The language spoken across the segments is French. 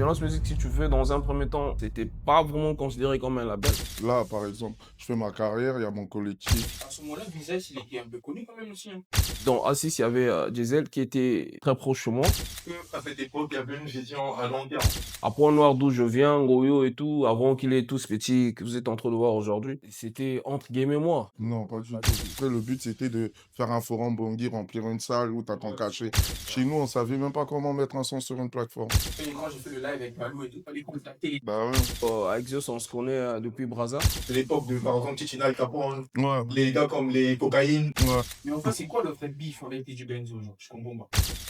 Violence Musique, si tu veux, dans un premier temps, c'était pas vraiment considéré comme un label. Là, par exemple, je fais ma carrière, il y a mon collectif. À ce moment-là, Visage, il était un peu connu quand même aussi. Hein. Dans Assis, il y avait Diesel qui était très proche de moi. À cette époque, il y avait une vision à long terme. À Point-Noir, d'où je viens, Goyo et tout, avant qu'il ait tous petits que vous êtes en train de voir aujourd'hui, c'était entre guillemets moi. Non, pas du tout. Après, le but, c'était de faire un forum Bongi, remplir une salle où tu as ton cachet. Chez nous, on savait même pas comment mettre un son sur une plateforme. Et quand j'ai fait le live avec Malou et tout, fallait contacter. Bah ouais. Avec Zeus, on se connaît depuis Brazza. C'est l'époque de, par exemple, Titina et Capone, Ouais. les gars comme les cocaïnes. Ouais. Mais enfin, c'est quoi le vrai bif avec DJ Benzo aujourd'hui? Je comprends pas.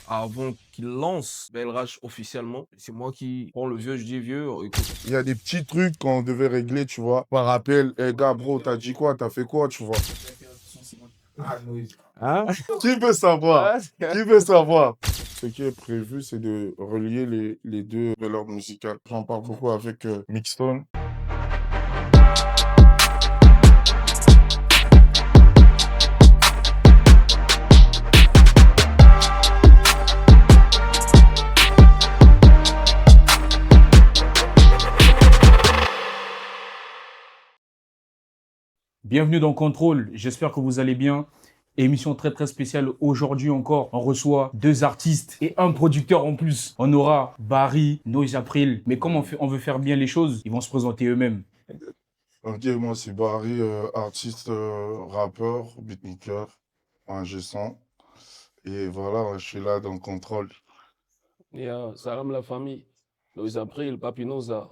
Avant qu'il lance BLRH officiellement, c'est moi qui prends le vieux, je dis vieux, écoute, Il y a des petits trucs qu'on devait régler, tu vois. Par rappel, hey gars, bro, t'as dit quoi? T'as fait quoi, tu vois? Ah, oui. hein? Qui veut savoir? Qui veut savoir? Ce qui est prévu, c'est de relier les deux valeurs musicales. J'en parle beaucoup avec Mixstone. Bienvenue dans Contrôle, j'espère que vous allez bien. Émission très spéciale aujourd'hui encore. On reçoit deux artistes et un producteur en plus. On aura Barry, Noise April. Mais comme on veut faire bien les choses, ils vont se présenter eux-mêmes. Ok, moi c'est Barry, artiste, rappeur, beatmaker, ingé son. Et voilà, je suis là dans le contrôle. Salam la famille, Noise April, Papinoza,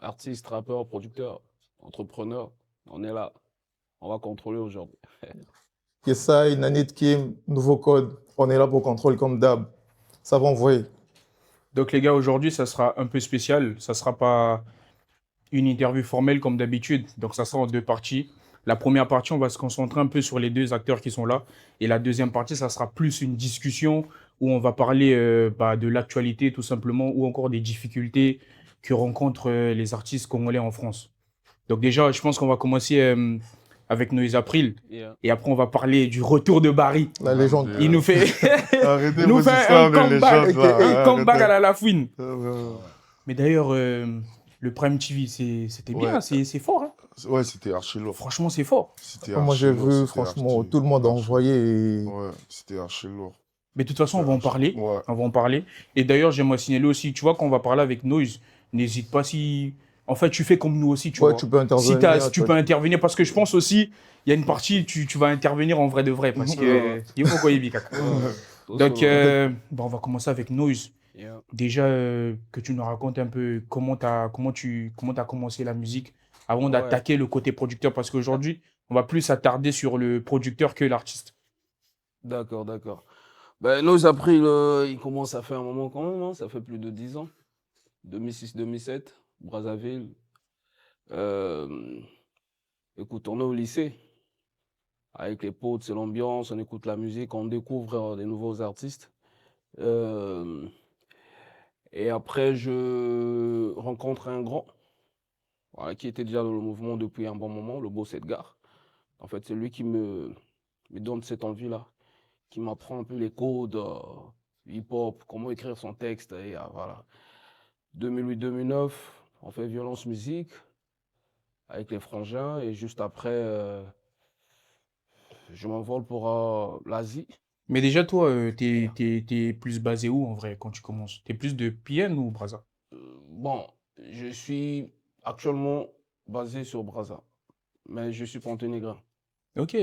artiste, rappeur, producteur, entrepreneur, on est là, on va contrôler aujourd'hui. Yesai, Nanit Kim, nouveau code. On est là pour contrôle comme d'hab. Ça va envoyer. Donc les gars, aujourd'hui, ça sera un peu spécial. Ça sera pas une interview formelle comme d'habitude. Donc ça sera en deux parties. La première partie, on va se concentrer un peu sur les deux acteurs qui sont là. Et la deuxième partie, ça sera plus une discussion où on va parler de l'actualité tout simplement ou encore des difficultés que rencontrent les artistes congolais en France. Donc déjà, je pense qu'on va commencer avec Noise April. Yeah. Et après, on va parler du retour de Barry. La légende. Il nous fait, Arrêtez il nous vos fait histoires un de comeback, légendes, là. un comeback à la fouine. Ouais. Mais d'ailleurs, le Prime TV, c'était bien, Ouais. c'est fort. Hein. Ouais, c'était archi lourd. Franchement, c'est fort. C'était Moi, archi j'ai lourd, vu, c'était franchement, archi- tout le monde a archi- envoyé. Et... Ouais, c'était archi lourd. Mais de toute façon, on va en parler. Ouais. On va en parler. Et d'ailleurs, j'aimerais signaler aussi, tu vois, quand on va parler avec Noise, n'hésite pas si... En fait, tu fais comme nous aussi, tu Ouais, vois. tu peux intervenir. Si tu peux intervenir, parce que je pense aussi, il y a une partie, tu vas intervenir en vrai de vrai, parce que... Il faut quoi, Yébika. Donc, on va commencer avec Noise. Yeah. Déjà, que tu nous racontes un peu comment t'as commencé la musique avant d'attaquer le côté producteur, parce qu'aujourd'hui, on va plus s'attarder sur le producteur que l'artiste. D'accord. Ben, Noise April, il commence à faire un moment quand même, hein, ça fait plus de 10 ans. 2006-2007, Brazzaville. Écoute, on est au lycée. Avec les potes, c'est l'ambiance, on écoute la musique, on découvre des nouveaux artistes. Et après, je rencontre un grand, voilà, qui était déjà dans le mouvement depuis un bon moment, le Boss Edgar. En fait, c'est lui qui me donne cette envie-là, qui m'apprend un peu les codes hip-hop, comment écrire son texte. Et voilà. 2008-2009, on fait Violence Musique avec les frangins. Et juste après, je m'envole pour l'Asie. Mais déjà, toi, t'es plus basé où en vrai quand tu commences? T'es plus de PN ou Brazza? Bon, je suis actuellement basé sur Brazza, mais je suis ponténégrin. Ok.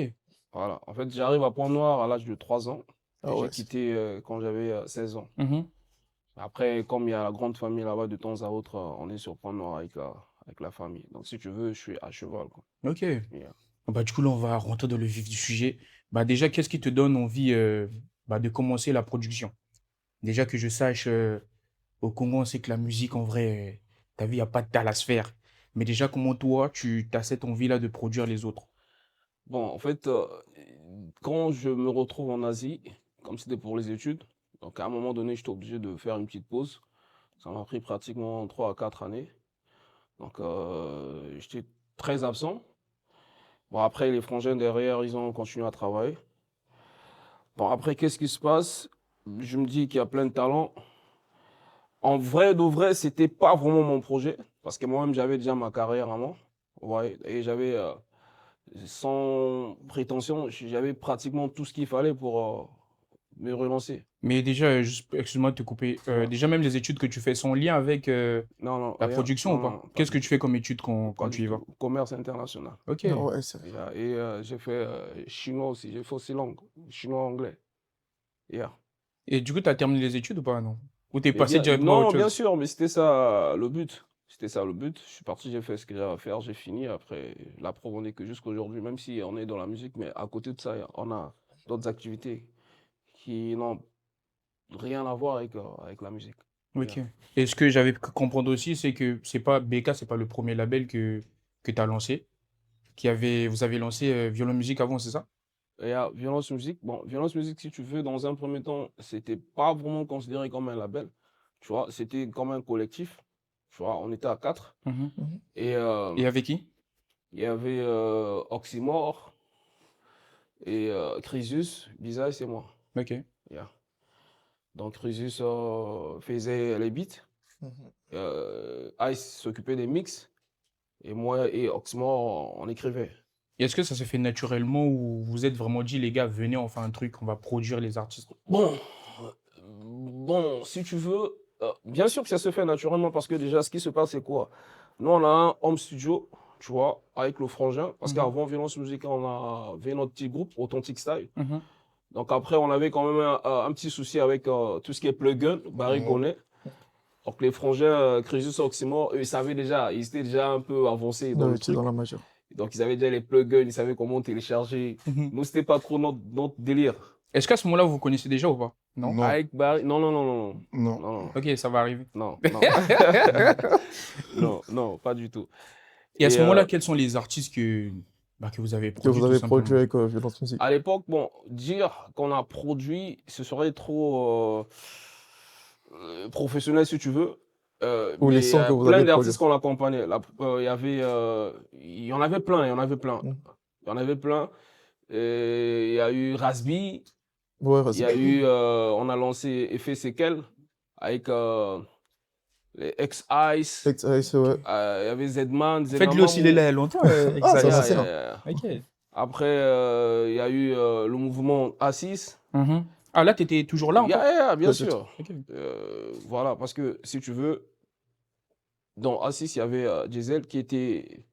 Voilà. En fait, j'arrive à Point-Noir à l'âge de 3 ans. Et Ah ouais, j'ai quitté quand j'avais 16 ans. Mhm. Après, comme il y a la grande famille là-bas, de temps à autre, on est sur Point-Noir avec la famille. Donc, si tu veux, je suis à cheval, quoi. Ok. Yeah. Bah, du coup, là, on va rentrer dans le vif du sujet. Bah, déjà, qu'est-ce qui te donne envie de commencer la production? Déjà que je sache, au Congo, on sait que la musique, en vrai, ta vie, il n'y a pas de tal à se faire. Mais déjà, comment toi, tu as cette envie-là de produire les autres? Bon, en fait, quand je me retrouve en Asie, comme c'était pour les études, donc à un moment donné, j'étais obligé de faire une petite pause. Ça m'a pris pratiquement 3 à 4 années. Donc, j'étais très absent. Bon, après, les frangins derrière, ils ont continué à travailler. Bon, après, qu'est-ce qui se passe? Je me dis qu'il y a plein de talents. En vrai de vrai, c'était pas vraiment mon projet. Parce que moi-même, j'avais déjà ma carrière avant. Ouais, et j'avais, sans prétention, j'avais pratiquement tout ce qu'il fallait pour me relancer. Mais déjà, excuse-moi de te couper. Ouais. Déjà, même les études que tu fais sont en lien avec Non, non, la rien. production Non, ou pas? non, pas Qu'est-ce que du tu fais tout. comme études quand Pas tu du y vas? tout. Commerce international. Ok. Ah ouais, c'est... Et j'ai fait chinois aussi. J'ai fait aussi langue. Chinois, anglais. Yeah. Et du coup, tu as terminé les études ou pas, non? Ou t'es Mais passé bien, directement à autre non, bien chose? sûr, mais c'était ça le but. C'était ça le but. Je suis parti, j'ai fait ce que j'avais à faire, j'ai fini. Après, la preuve on est que jusqu'aujourd'hui, même si on est dans la musique, mais à côté de ça, on a d'autres activités qui n'ont rien à voir avec la musique. Ok. Yeah. Et ce que j'avais pu comprendre aussi, c'est que c'est pas BK, c'est pas le premier label que tu as lancé. Vous avez lancé Violon Musique avant, c'est ça? Et à Violence Musique, bon, Violence Musique, si tu veux, dans un premier temps, c'était pas vraiment considéré comme un label. Tu vois, c'était comme un collectif. Tu vois, on était à 4. Mhm. Et Et avec qui? il y avait Oxymore et Chrysus, Biza et c'est moi. Ok. Yeah. Donc Chrysus faisait les beats, Mhm. Ice s'occupait des mix, et moi et Oxymore, on écrivait. Et est-ce que ça s'est fait naturellement ou vous êtes vraiment dit, les gars, venez, on fait un truc, on va produire les artistes? Bon, si tu veux, bien sûr que ça se fait naturellement parce que déjà, ce qui se passe, c'est quoi? Nous, on a un home studio, tu vois, avec le frangin, parce Mhm. qu'avant Violence Musique, on avait notre petit groupe, Authentic Style. Mhm. Donc après, on avait quand même un petit souci avec tout ce qui est plugin, Barry Mhm. connaît. Donc les frangins, Chrysus Oxymore, eux, ils savaient déjà, ils étaient déjà un peu avancés dans Ouais, le tu es truc. dans la major. Donc ils avaient déjà les plugins, ils savaient comment télécharger. Mhm. Nous, c'était pas trop notre délire. Est-ce qu'à ce moment-là, vous vous connaissez déjà ou pas? Non? Non, Avec Barry, non, non, non, non, non, non. non, non, Ok, ça va arriver. non, non, non, non, pas du tout. Et à Et ce moment-là, quels sont les artistes que vous avez Que produits vous tout avez produit simplement? avec Violence Musique. à l'époque, bon, dire qu'on a produit, ce serait trop professionnel si tu veux. Ou les Mais sons que vous plein avez produits. d'artistes qu'on accompagnait. Il y en avait plein, il y en avait plein. Mhm. Il y en avait plein. Et il y a eu Rasby, Ouais, il y a eu, on a lancé Effet Séquel avec les X-Ice, Ex-Ice, ouais. il y avait Zedman, Faites-le aussi, il est là il y a longtemps, Ah, c'est un Yeah, Exa-Ice. ancien. yeah, yeah. Ok. Après, il y a eu le mouvement A6. Mhm. Ah là, tu étais toujours là encore? Bien Peut-être. sûr. Ok. Voilà, parce que si tu veux, dans A6, il y avait Diesel qui était,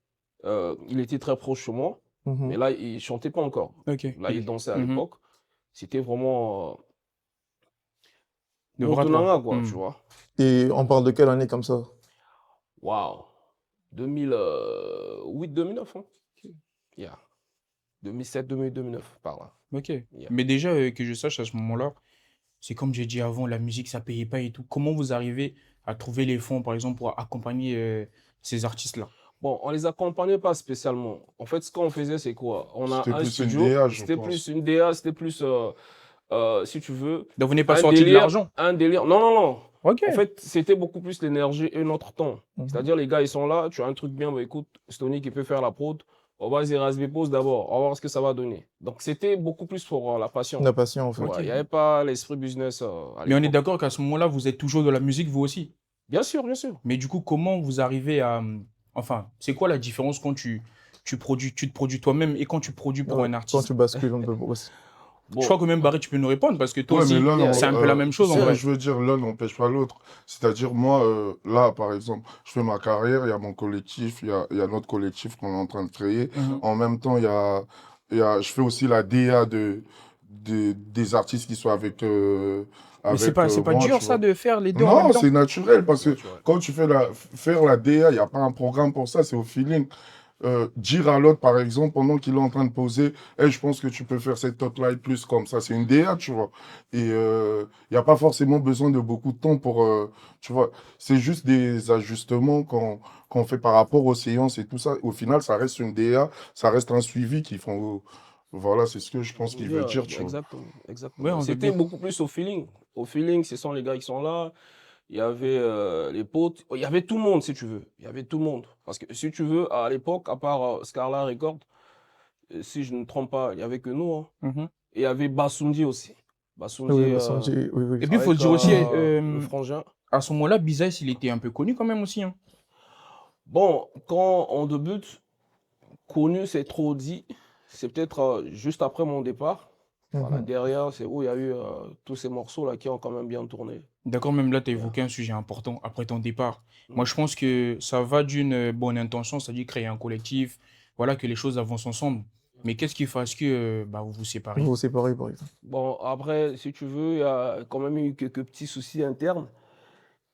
il était très proche de moi, mais Mhm. là, il chantait pas encore. Ok. Là, il dansait à Mhm. l'époque. C'était vraiment De bras droit. Montonanga, quoi, tu Mhm. vois. Et on parle de quelle année comme ça? Waouh. 2008-2009, hein. Yeah. 2007-2009, par là. Ok. Yeah. Mais déjà, que je sache à ce moment-là, c'est comme j'ai dit avant, la musique, ça payait pas et tout. Comment vous arrivez à trouver les fonds, par exemple, pour accompagner ces artistes-là? Bon, on les accompagnait pas spécialement. En fait, ce qu'on faisait, c'est quoi? On a C'était un plus une studio, DA, je c'était pense. plus une DA, c'était plus, si tu veux, Donc, vous n'êtes pas un sorti de délire, l'argent? un délire. Non, non, non. Ok. En fait, c'était beaucoup plus l'énergie et notre temps. Mhm. C'est-à-dire, les gars, ils sont là, tu as un truc bien, bah, écoute, Stony qui peut faire la prod, on va y Rasby pose d'abord, on va voir ce que ça va donner. Donc, c'était beaucoup plus pour la passion. La passion, en fait. Ok. Ouais, il n'y avait pas l'esprit business à Mais on est l'époque. d'accord qu'à ce moment-là, vous êtes toujours dans la musique, vous aussi. Bien sûr, bien sûr. Mais du coup, comment vous arrivez à... Enfin, c'est quoi la différence quand tu produis, tu te produis toi-même et quand tu produis pour Ouais, un quand artiste? tu bascules un peu. Ouais. Je crois que Bon, même Barry, tu peux nous répondre parce que toi Ouais, mais aussi, là, c'est un peu la même chose en tu sais, vrai. je veux dire, l'un n'empêche pas l'autre. C'est-à-dire, moi, là, par exemple, je fais ma carrière, il y a mon collectif, il y a notre collectif qu'on est en train de créer. Mhm. En même temps, je fais aussi la DA des artistes qui sont avec, Mais c'est avec pas moi, dur tu ça vois. de faire les deux en même Non, temps? c'est naturel parce que naturel. quand tu fais faire la DA, il n'y a pas un programme pour ça, c'est au feeling. Dire à l'autre, par exemple, pendant qu'il est en train de poser, hey, je pense que tu peux faire cette hotline plus comme ça. C'est une DA, tu vois. Et il n'y a pas forcément besoin de beaucoup de temps pour, tu vois. C'est juste des ajustements qu'on fait par rapport aux séances et tout ça. Au final, ça reste une DA, ça reste un suivi qu'ils font. Voilà, c'est ce que je pense qu'il veut dire, tu vois. Exactement, Ouais, exactement. on veut C'était bien. beaucoup plus au feeling. Au feeling, ce sont les gars qui sont là. Il y avait les potes. Il y avait tout le monde, si tu veux. Il y avait tout le monde. Parce que, si tu veux, à l'époque, à part Scarla Record, si je ne me trompe pas, il n'y avait que nous, hein. Mhm. Et il y avait Bassundi aussi. Bassundi Oui, oui, oui. Et puis, il faut se avec dire aussi, le frangin. à ce moment-là, Bizaïs, il était un peu connu quand même aussi. Hein. Bon, quand on débute, connu, c'est trop dit. C'est peut-être juste après mon départ. Voilà, Mhm. derrière, c'est où il y a eu tous ces morceaux-là qui ont quand même bien tourné. D'accord, même là, tu as Yeah. évoqué un sujet important après ton départ. Moi, Mm. je pense que ça va d'une bonne intention, c'est-à-dire créer un collectif, voilà, que les choses avancent ensemble. Mais qu'est-ce qui fait à ce que bah, vous vous Vous séparez? vous séparez, par exemple. Bon, après, si tu veux, il y a quand même eu quelques petits soucis internes.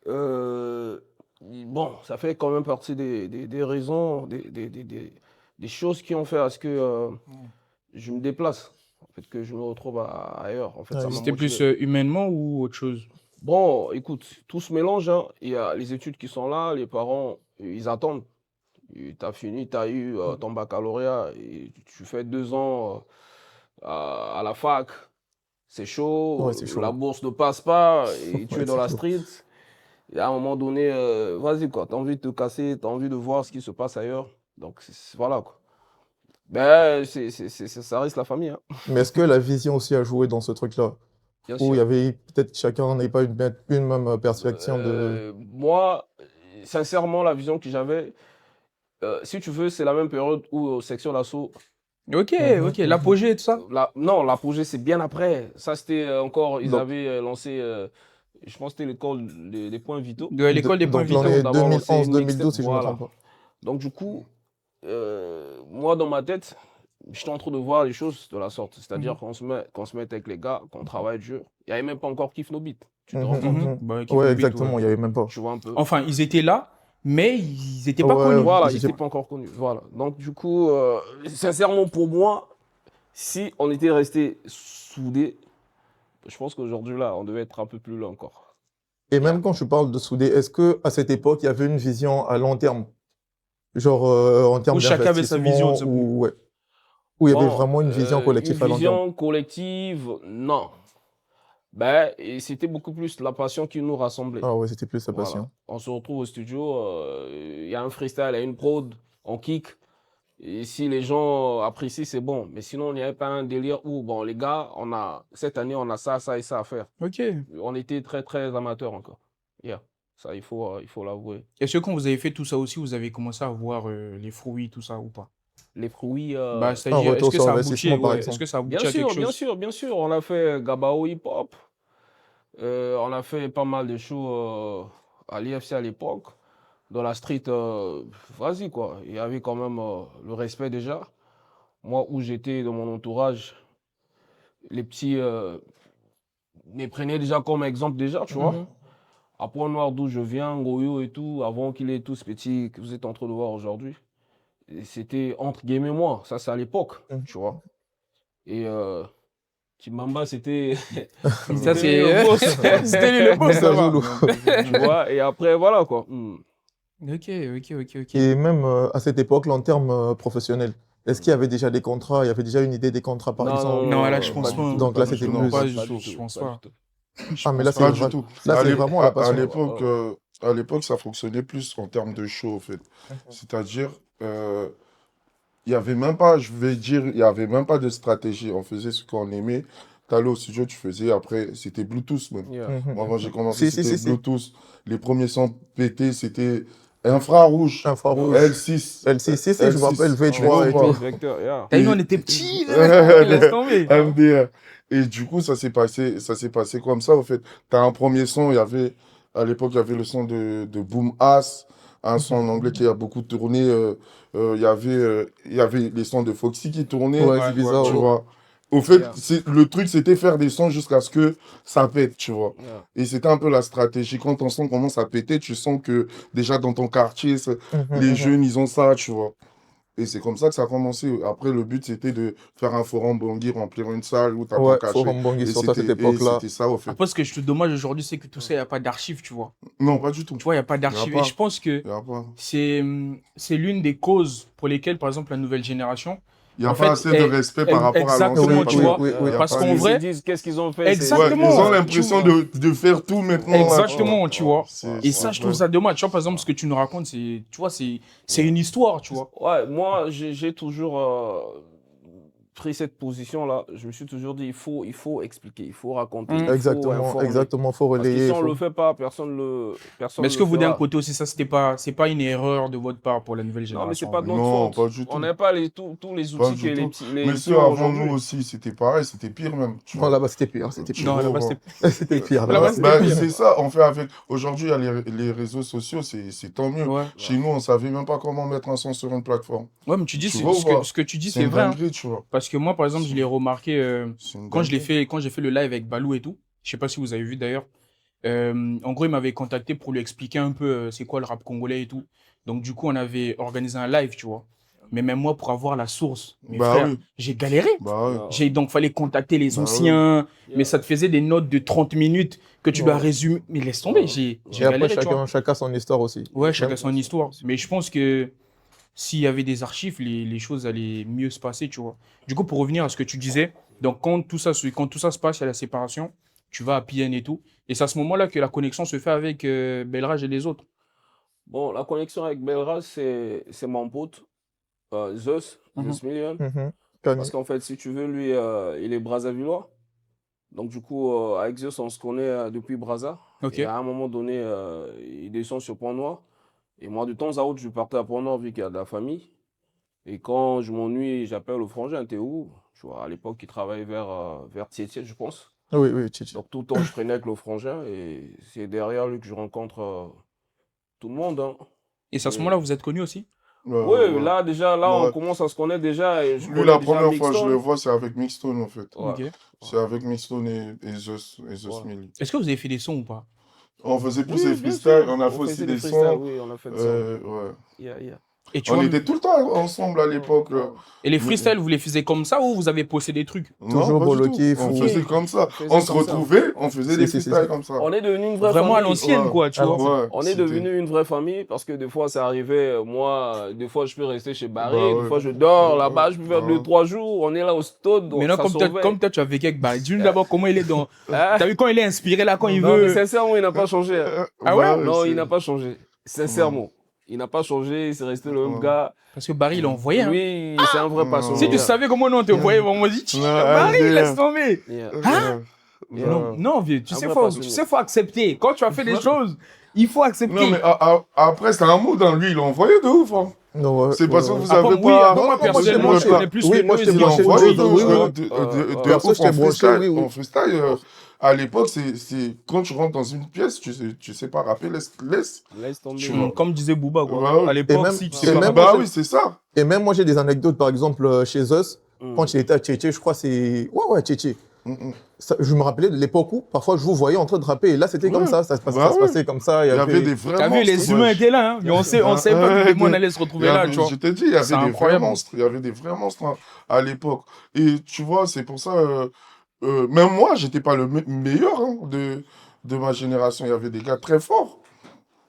Euh, bon, ça fait quand même partie des raisons, des choses qui ont fait à ce que je me déplace, en fait, que je me retrouve ailleurs. En fait, Ah ça oui. m'a C'était plus motivé. humainement ou autre chose? Bon, écoute, tout se mélange, hein. Il y a les études qui sont là, les parents, ils attendent. Tu as fini, tu as eu ton baccalauréat, et tu fais 2 ans à la fac. C'est Ouais, chaud, c'est la chaud. bourse ne passe pas, et tu Ouais, es dans c'est la chaud. street. Et à un moment donné, vas-y quoi, tu as envie de te casser, tu as envie de voir ce qui se passe ailleurs. Donc voilà quoi. Ben, ça reste la famille, hein, Mais est-ce que la vision aussi a joué dans ce truc-là? bien Où il y sûr. avait peut-être chacun n'avait pas une même perception de. Moi, sincèrement, la vision que j'avais, si tu veux, c'est la même période où section d'assaut. Ok, Mhm, ok, mhm. l'apogée et tout ça? Non, l'apogée, c'est bien après. Ça, c'était encore, ils Donc, avaient lancé, je pense que c'était l'école des points vitaux. De l'école des points donc Ils ont vitaux. l'année d'abord lancé une mixtape, 2011-2012, si je ne me trompe voilà. pas. Donc, du coup, moi, dans ma tête, j'étais en train de voir les choses de la sorte. C'est-à-dire Mhm. qu'on se mette avec les gars, qu'on travaille dur. Il n'y avait même pas encore Kiff No Beat. Tu te Mhm, rends compte? mhm. Bah, Kiff Ouais, No Beat, ouais. exactement, il n'y avait même pas. Tu vois un peu? Enfin, ils étaient là, mais ils n'étaient pas Ouais, connus. Voilà, ils j'ai- n'étaient pas encore connus. Voilà. Donc, du coup, sincèrement, pour moi, si on était resté soudés, je pense qu'aujourd'hui, là, on devait être un peu plus là encore. Et Yeah. même quand je parle de souder, est-ce que à cette époque, il y avait une vision à long terme? Genre en termes Où chacun avait sa vision de d'investissement ce coup. ou ouais, où il y avait Bon, vraiment une vision une collective à long terme? vision collective, non. Ben, et c'était beaucoup plus la passion qui nous rassemblait. Ah ouais, c'était plus sa Voilà. passion. On se retrouve au studio, il y a un freestyle, il y a une prod, on kick. Et si les gens apprécient, c'est bon. Mais sinon, il n'y avait pas un délire où, bon, les gars, cette année, on a ça, ça et ça à faire. Ok. On était très, très amateurs encore. Yeah. Ça, il faut l'avouer. Est-ce que quand vous avez fait tout ça aussi, vous avez commencé à voir les fruits, tout ça ou pas? Les fruits, Bah, Un c'est-à-dire, est-ce retour que sur ça aboutit, investissement, par ouais, est-ce exemple. que ça bien aboutit à quelque sûr, bien chose? sûr, bien sûr. On a fait Gabao Hip Hop. On a fait pas mal de shows à l'IFC à l'époque. Dans la street, vas-y quoi. Il y avait quand même le respect déjà. Moi, où j'étais dans mon entourage, les petits me prenaient déjà comme exemple déjà, tu vois. Mhm. À Point-Noir, d'où je viens, Ngoyo et tout, avant qu'il ait tous ces petits que vous êtes en train de voir aujourd'hui, et c'était entre guillemets moi. Ça, c'est à l'époque, Mhm. tu vois. Et Kimamba, c'était Ça, c'était lui le c'est. boss, C'était lui le boss, ça Moussa va. Zoulou. tu vois. Et après, voilà quoi. Ok, ok, ok, ok. Et même à cette époque, en termes professionnels, est-ce qu'il y avait déjà des contrats? Il y avait déjà une idée des contrats, par Non, exemple? Non, là, non, je non, pas pense du pas. Hein. tout, Donc pas là, du c'était tout, Non, plus. pas, pas du je tout, pense pas du pas. tout. Je Ah, mais pense là, pas. Pas du tout. là, c'est vraiment la À passion. l'époque, ça fonctionnait plus en termes de show, en fait. C'est-à-dire, il y avait même pas, je vais dire, il y avait même pas de stratégie. On faisait ce qu'on aimait. T'allais au studio, tu faisais. Après, c'était Bluetooth même. Yeah. Mhm. Moi, quand j'ai commencé, Si, si, c'était si, si. Bluetooth. Les premiers sons pétés, c'était infrarouge, Infrarouge. L6, L6, si, si, je me rappelle, L6, tu V3 vois et ou tout. pas? Vecteur, yeah. T'as vu, Et- on était petits, laisse tomber. MDR. Et du coup, ça s'est passé comme ça, en fait. T'as un premier son, à l'époque, il y avait le son de Boom Ass, un son en anglais qui a beaucoup tourné. Il y avait les sons de Foxy qui tournaient, Ouais, Ouais, c'est ouais, bizarre. tu Ouais. vois. Au fait, Yeah. le truc, c'était faire des sons jusqu'à ce que ça pète, tu vois. Yeah. Et c'était un peu la stratégie. Quand ton son commence à péter, tu sens que déjà dans ton quartier, les Mhm. jeunes, ils ont ça, tu vois. Et c'est comme ça que ça a commencé. Après, le but, c'était de faire un forum Bangui, remplir une salle où t'as ton Ouais, cachet. Forum Bangui, Et surtout à cette c'était époque-là. ça, au fait. Après, ce que je trouve dommage aujourd'hui, c'est que tout ça, il n'y a pas d'archives, tu vois. Non, pas du tout. Tu vois, il n'y a pas Il y a d'archives. pas. Et je pense que Il y a pas. c'est l'une des causes pour lesquelles, par exemple, la nouvelle génération, Il y a en pas fait, assez de respect par rapport à exactement, l'ancien. Oui, tu oui, vois. oui, Il oui. y a Parce pas qu'en de- Ils se vrai, disent qu'est-ce qu'ils ont fait. Ouais, exactement. ils ont tu l'impression vois. de faire tout maintenant. Là, tu vois. Exactement, tu vois. Et ça, je trouve ouais. ça dommage. Tu vois, par exemple, ce que tu nous racontes, c'est une histoire, tu vois. Ouais, moi, j'ai toujours. pris cette position-là, je me suis toujours dit, il faut expliquer, il faut raconter, il faut Exactement, informer. exactement, faut Parce que relayer. si on le fait pas, personne Mais le est-ce que vous, d'un fera. côté aussi, ça, c'est pas une erreur de votre part pour la nouvelle Non, mais c'est génération? pas de notre Non, faute. pas du On tout. n'a pas tous les Pas outils du que les tout. petits les Mais petits ceux ont avant aujourd'hui. nous aussi, c'était pareil, c'était pire même. Tu Non, vois. là-bas, c'était pire, c'était Tu pire. Non, vois, là-bas, ouais. C'était pire. Là-bas, Là-bas, c'était Ben, pire. c'est ça, on fait avec. Aujourd'hui, il y a les réseaux sociaux, c'est tant mieux. Ouais. Chez nous, on savait même pas comment mettre un son sur une plateforme. Ouais, mais tu dis, Tu vois ou pas? ce que tu dis, C'est c'est une vrai. Hein. dinguerie, tu vois. Parce que moi, par exemple, je l'ai remarqué C'est une quand dinguerie. quand j'ai fait le live avec Balou et tout. Je sais pas si vous avez vu d'ailleurs. En gros, il m'avait contacté pour lui expliquer un peu c'est quoi le rap congolais et tout. Donc, du coup, on avait organisé un live, tu vois. Mais même moi, pour avoir la source, mes Bah frères, oui, j'ai galéré. bah oui. Non. Donc, fallait contacter les Bah oui. anciens. Mais Yeah. ça te faisait des notes de 30 minutes que tu dois Ouais. résumer. Mais laisse tomber, Ouais. j'ai Et après, galéré, tu vois. chacun son histoire aussi. Ouais, chacun Même- son histoire. Mais je pense que s'il y avait des archives, les choses allaient mieux se passer, tu vois. Du coup, pour revenir à ce que tu disais, donc quand tout ça se passe, il y a la séparation, tu vas à PN et tout. Et c'est à ce moment-là que la connexion se fait avec Belrage et les autres. Bon, la connexion avec Belraj, c'est mon pote, Zeus Mhm. Million. Mhm. Kanye. Parce qu'en fait, si tu veux, lui, il est Brazzavillois. Donc, du coup, avec Zeus, on se connaît depuis Brazza. Ok. Et à un moment donné, il descend sur Pont-Noir. Et moi, de temps à autre, je partais à Pont-Noir vu qu'il y a de la famille. Et quand je m'ennuie, j'appelle le frangin, t'es où? Tu vois, à l'époque, il travaillait vers Tietie, je pense. Oui, oui, Chichi. Donc, tout le temps, je traînais avec le frangin. Et c'est derrière lui que je rencontre tout le monde. Hein. Et c'est à ce Et- moment-là que vous êtes connus aussi? Oui, Ouais. là, déjà, là, on Ouais. commence à se connaître déjà. Et je Lui, connais la déjà première fois que je Mixstone. le vois, c'est avec Mixstone, en fait. Ouais. Ok. C'est avec Mixstone et Zeus Ouais. Millie. Est-ce que vous avez fait des sons ou pas? On faisait plus Oui, des bien freestyles, sûr. on a fait On aussi faisait des freestyles, sons. oui, on a fait des Ouais. Yeah. Et tu On vois, était tout le temps ensemble à l'époque. Ouais. et les freestyles, vous les faisiez comme ça ou vous avez posté des trucs? Toujours pas pour du le tout. kiff On ou- faisait comme ça. On faisait On se comme ça. retrouvait, on faisait des Si. freestyles comme ça. On est devenu une vraie Vraiment à famille. l'ancienne, Ouais. quoi, tu vois. Ouais, On est c'était- devenu une vraie famille parce que des fois, ça arrivait, moi, des fois, je peux rester chez Barry, Bah des ouais. fois, je dors Ouais, là-bas, je peux faire ouais. 2-3 jours, on est là au stade, donc Mais non, ça comme se toi, réveille. comme toi, tu as vécu avec Barry. Dis-nous d'abord comment il est dans. Hein? T'as vu quand il est inspiré là, quand il Non, mais veut. sincèrement, il n'a pas changé. Hein. Ah ouais? Non, c'est- il n'a pas changé. Sincèrement. Il n'a pas changé, c'est resté le même Ouais. gars. Parce que Barry, il a envoyé. Hein. Lui, c'est un vrai passionné. Si tu savais comment nous on te voyait, on m'a dit, Barry, laisse tomber. Yeah. Hein? Ouais. Non, vieux, tu Un sais, vrai faut passionné. accepter. Quand tu as fait des choses, il faut accepter. Non, mais après, c'est un mot dans lui, il l'a envoyé de ouf. Hein. Non, ouais, C'est parce que ouais. vous Après, avez oui, pas. après, moi, moi, personnellement, moi, je connais plus oui, que moi, eux, je t'ai ils Il a ont branché envoyé dessus, oui, oui. de Perso, ouf je t'ai en branché, freestyle. oui, oui. En freestyle, à l'époque, c'est quand tu rentres dans une pièce, tu sais pas rapper, laisse. Laisse tomber. Tu vois. Comme disait Booba, quoi. Ouais, ouais. À l'époque, même- si tu et sais même- pas. moi, Bah j'ai- oui, c'est ça. Et même moi, j'ai des anecdotes, par exemple, chez Zeus, Mm. quand il était à Tchétché, je crois c'est. Ouais, Tchétché. Mm. Je me rappelais de l'époque où, parfois, je vous voyais en train de rapper, et là, c'était comme Ouais. ça, ça se passait, Bah ouais. passait comme ça. Il y avait des vrais T'as vu, monstres. les humains étaient là, hein. Et on savait pas que les on allait se retrouver là, tu vois. Je t'ai dit, il y avait C'est des vrais incroyable. monstres. Il y avait des vrais monstres à l'époque. Et tu vois, c'est pour ça, même moi, j'étais pas le meilleur de ma génération. Il y avait des gars très forts.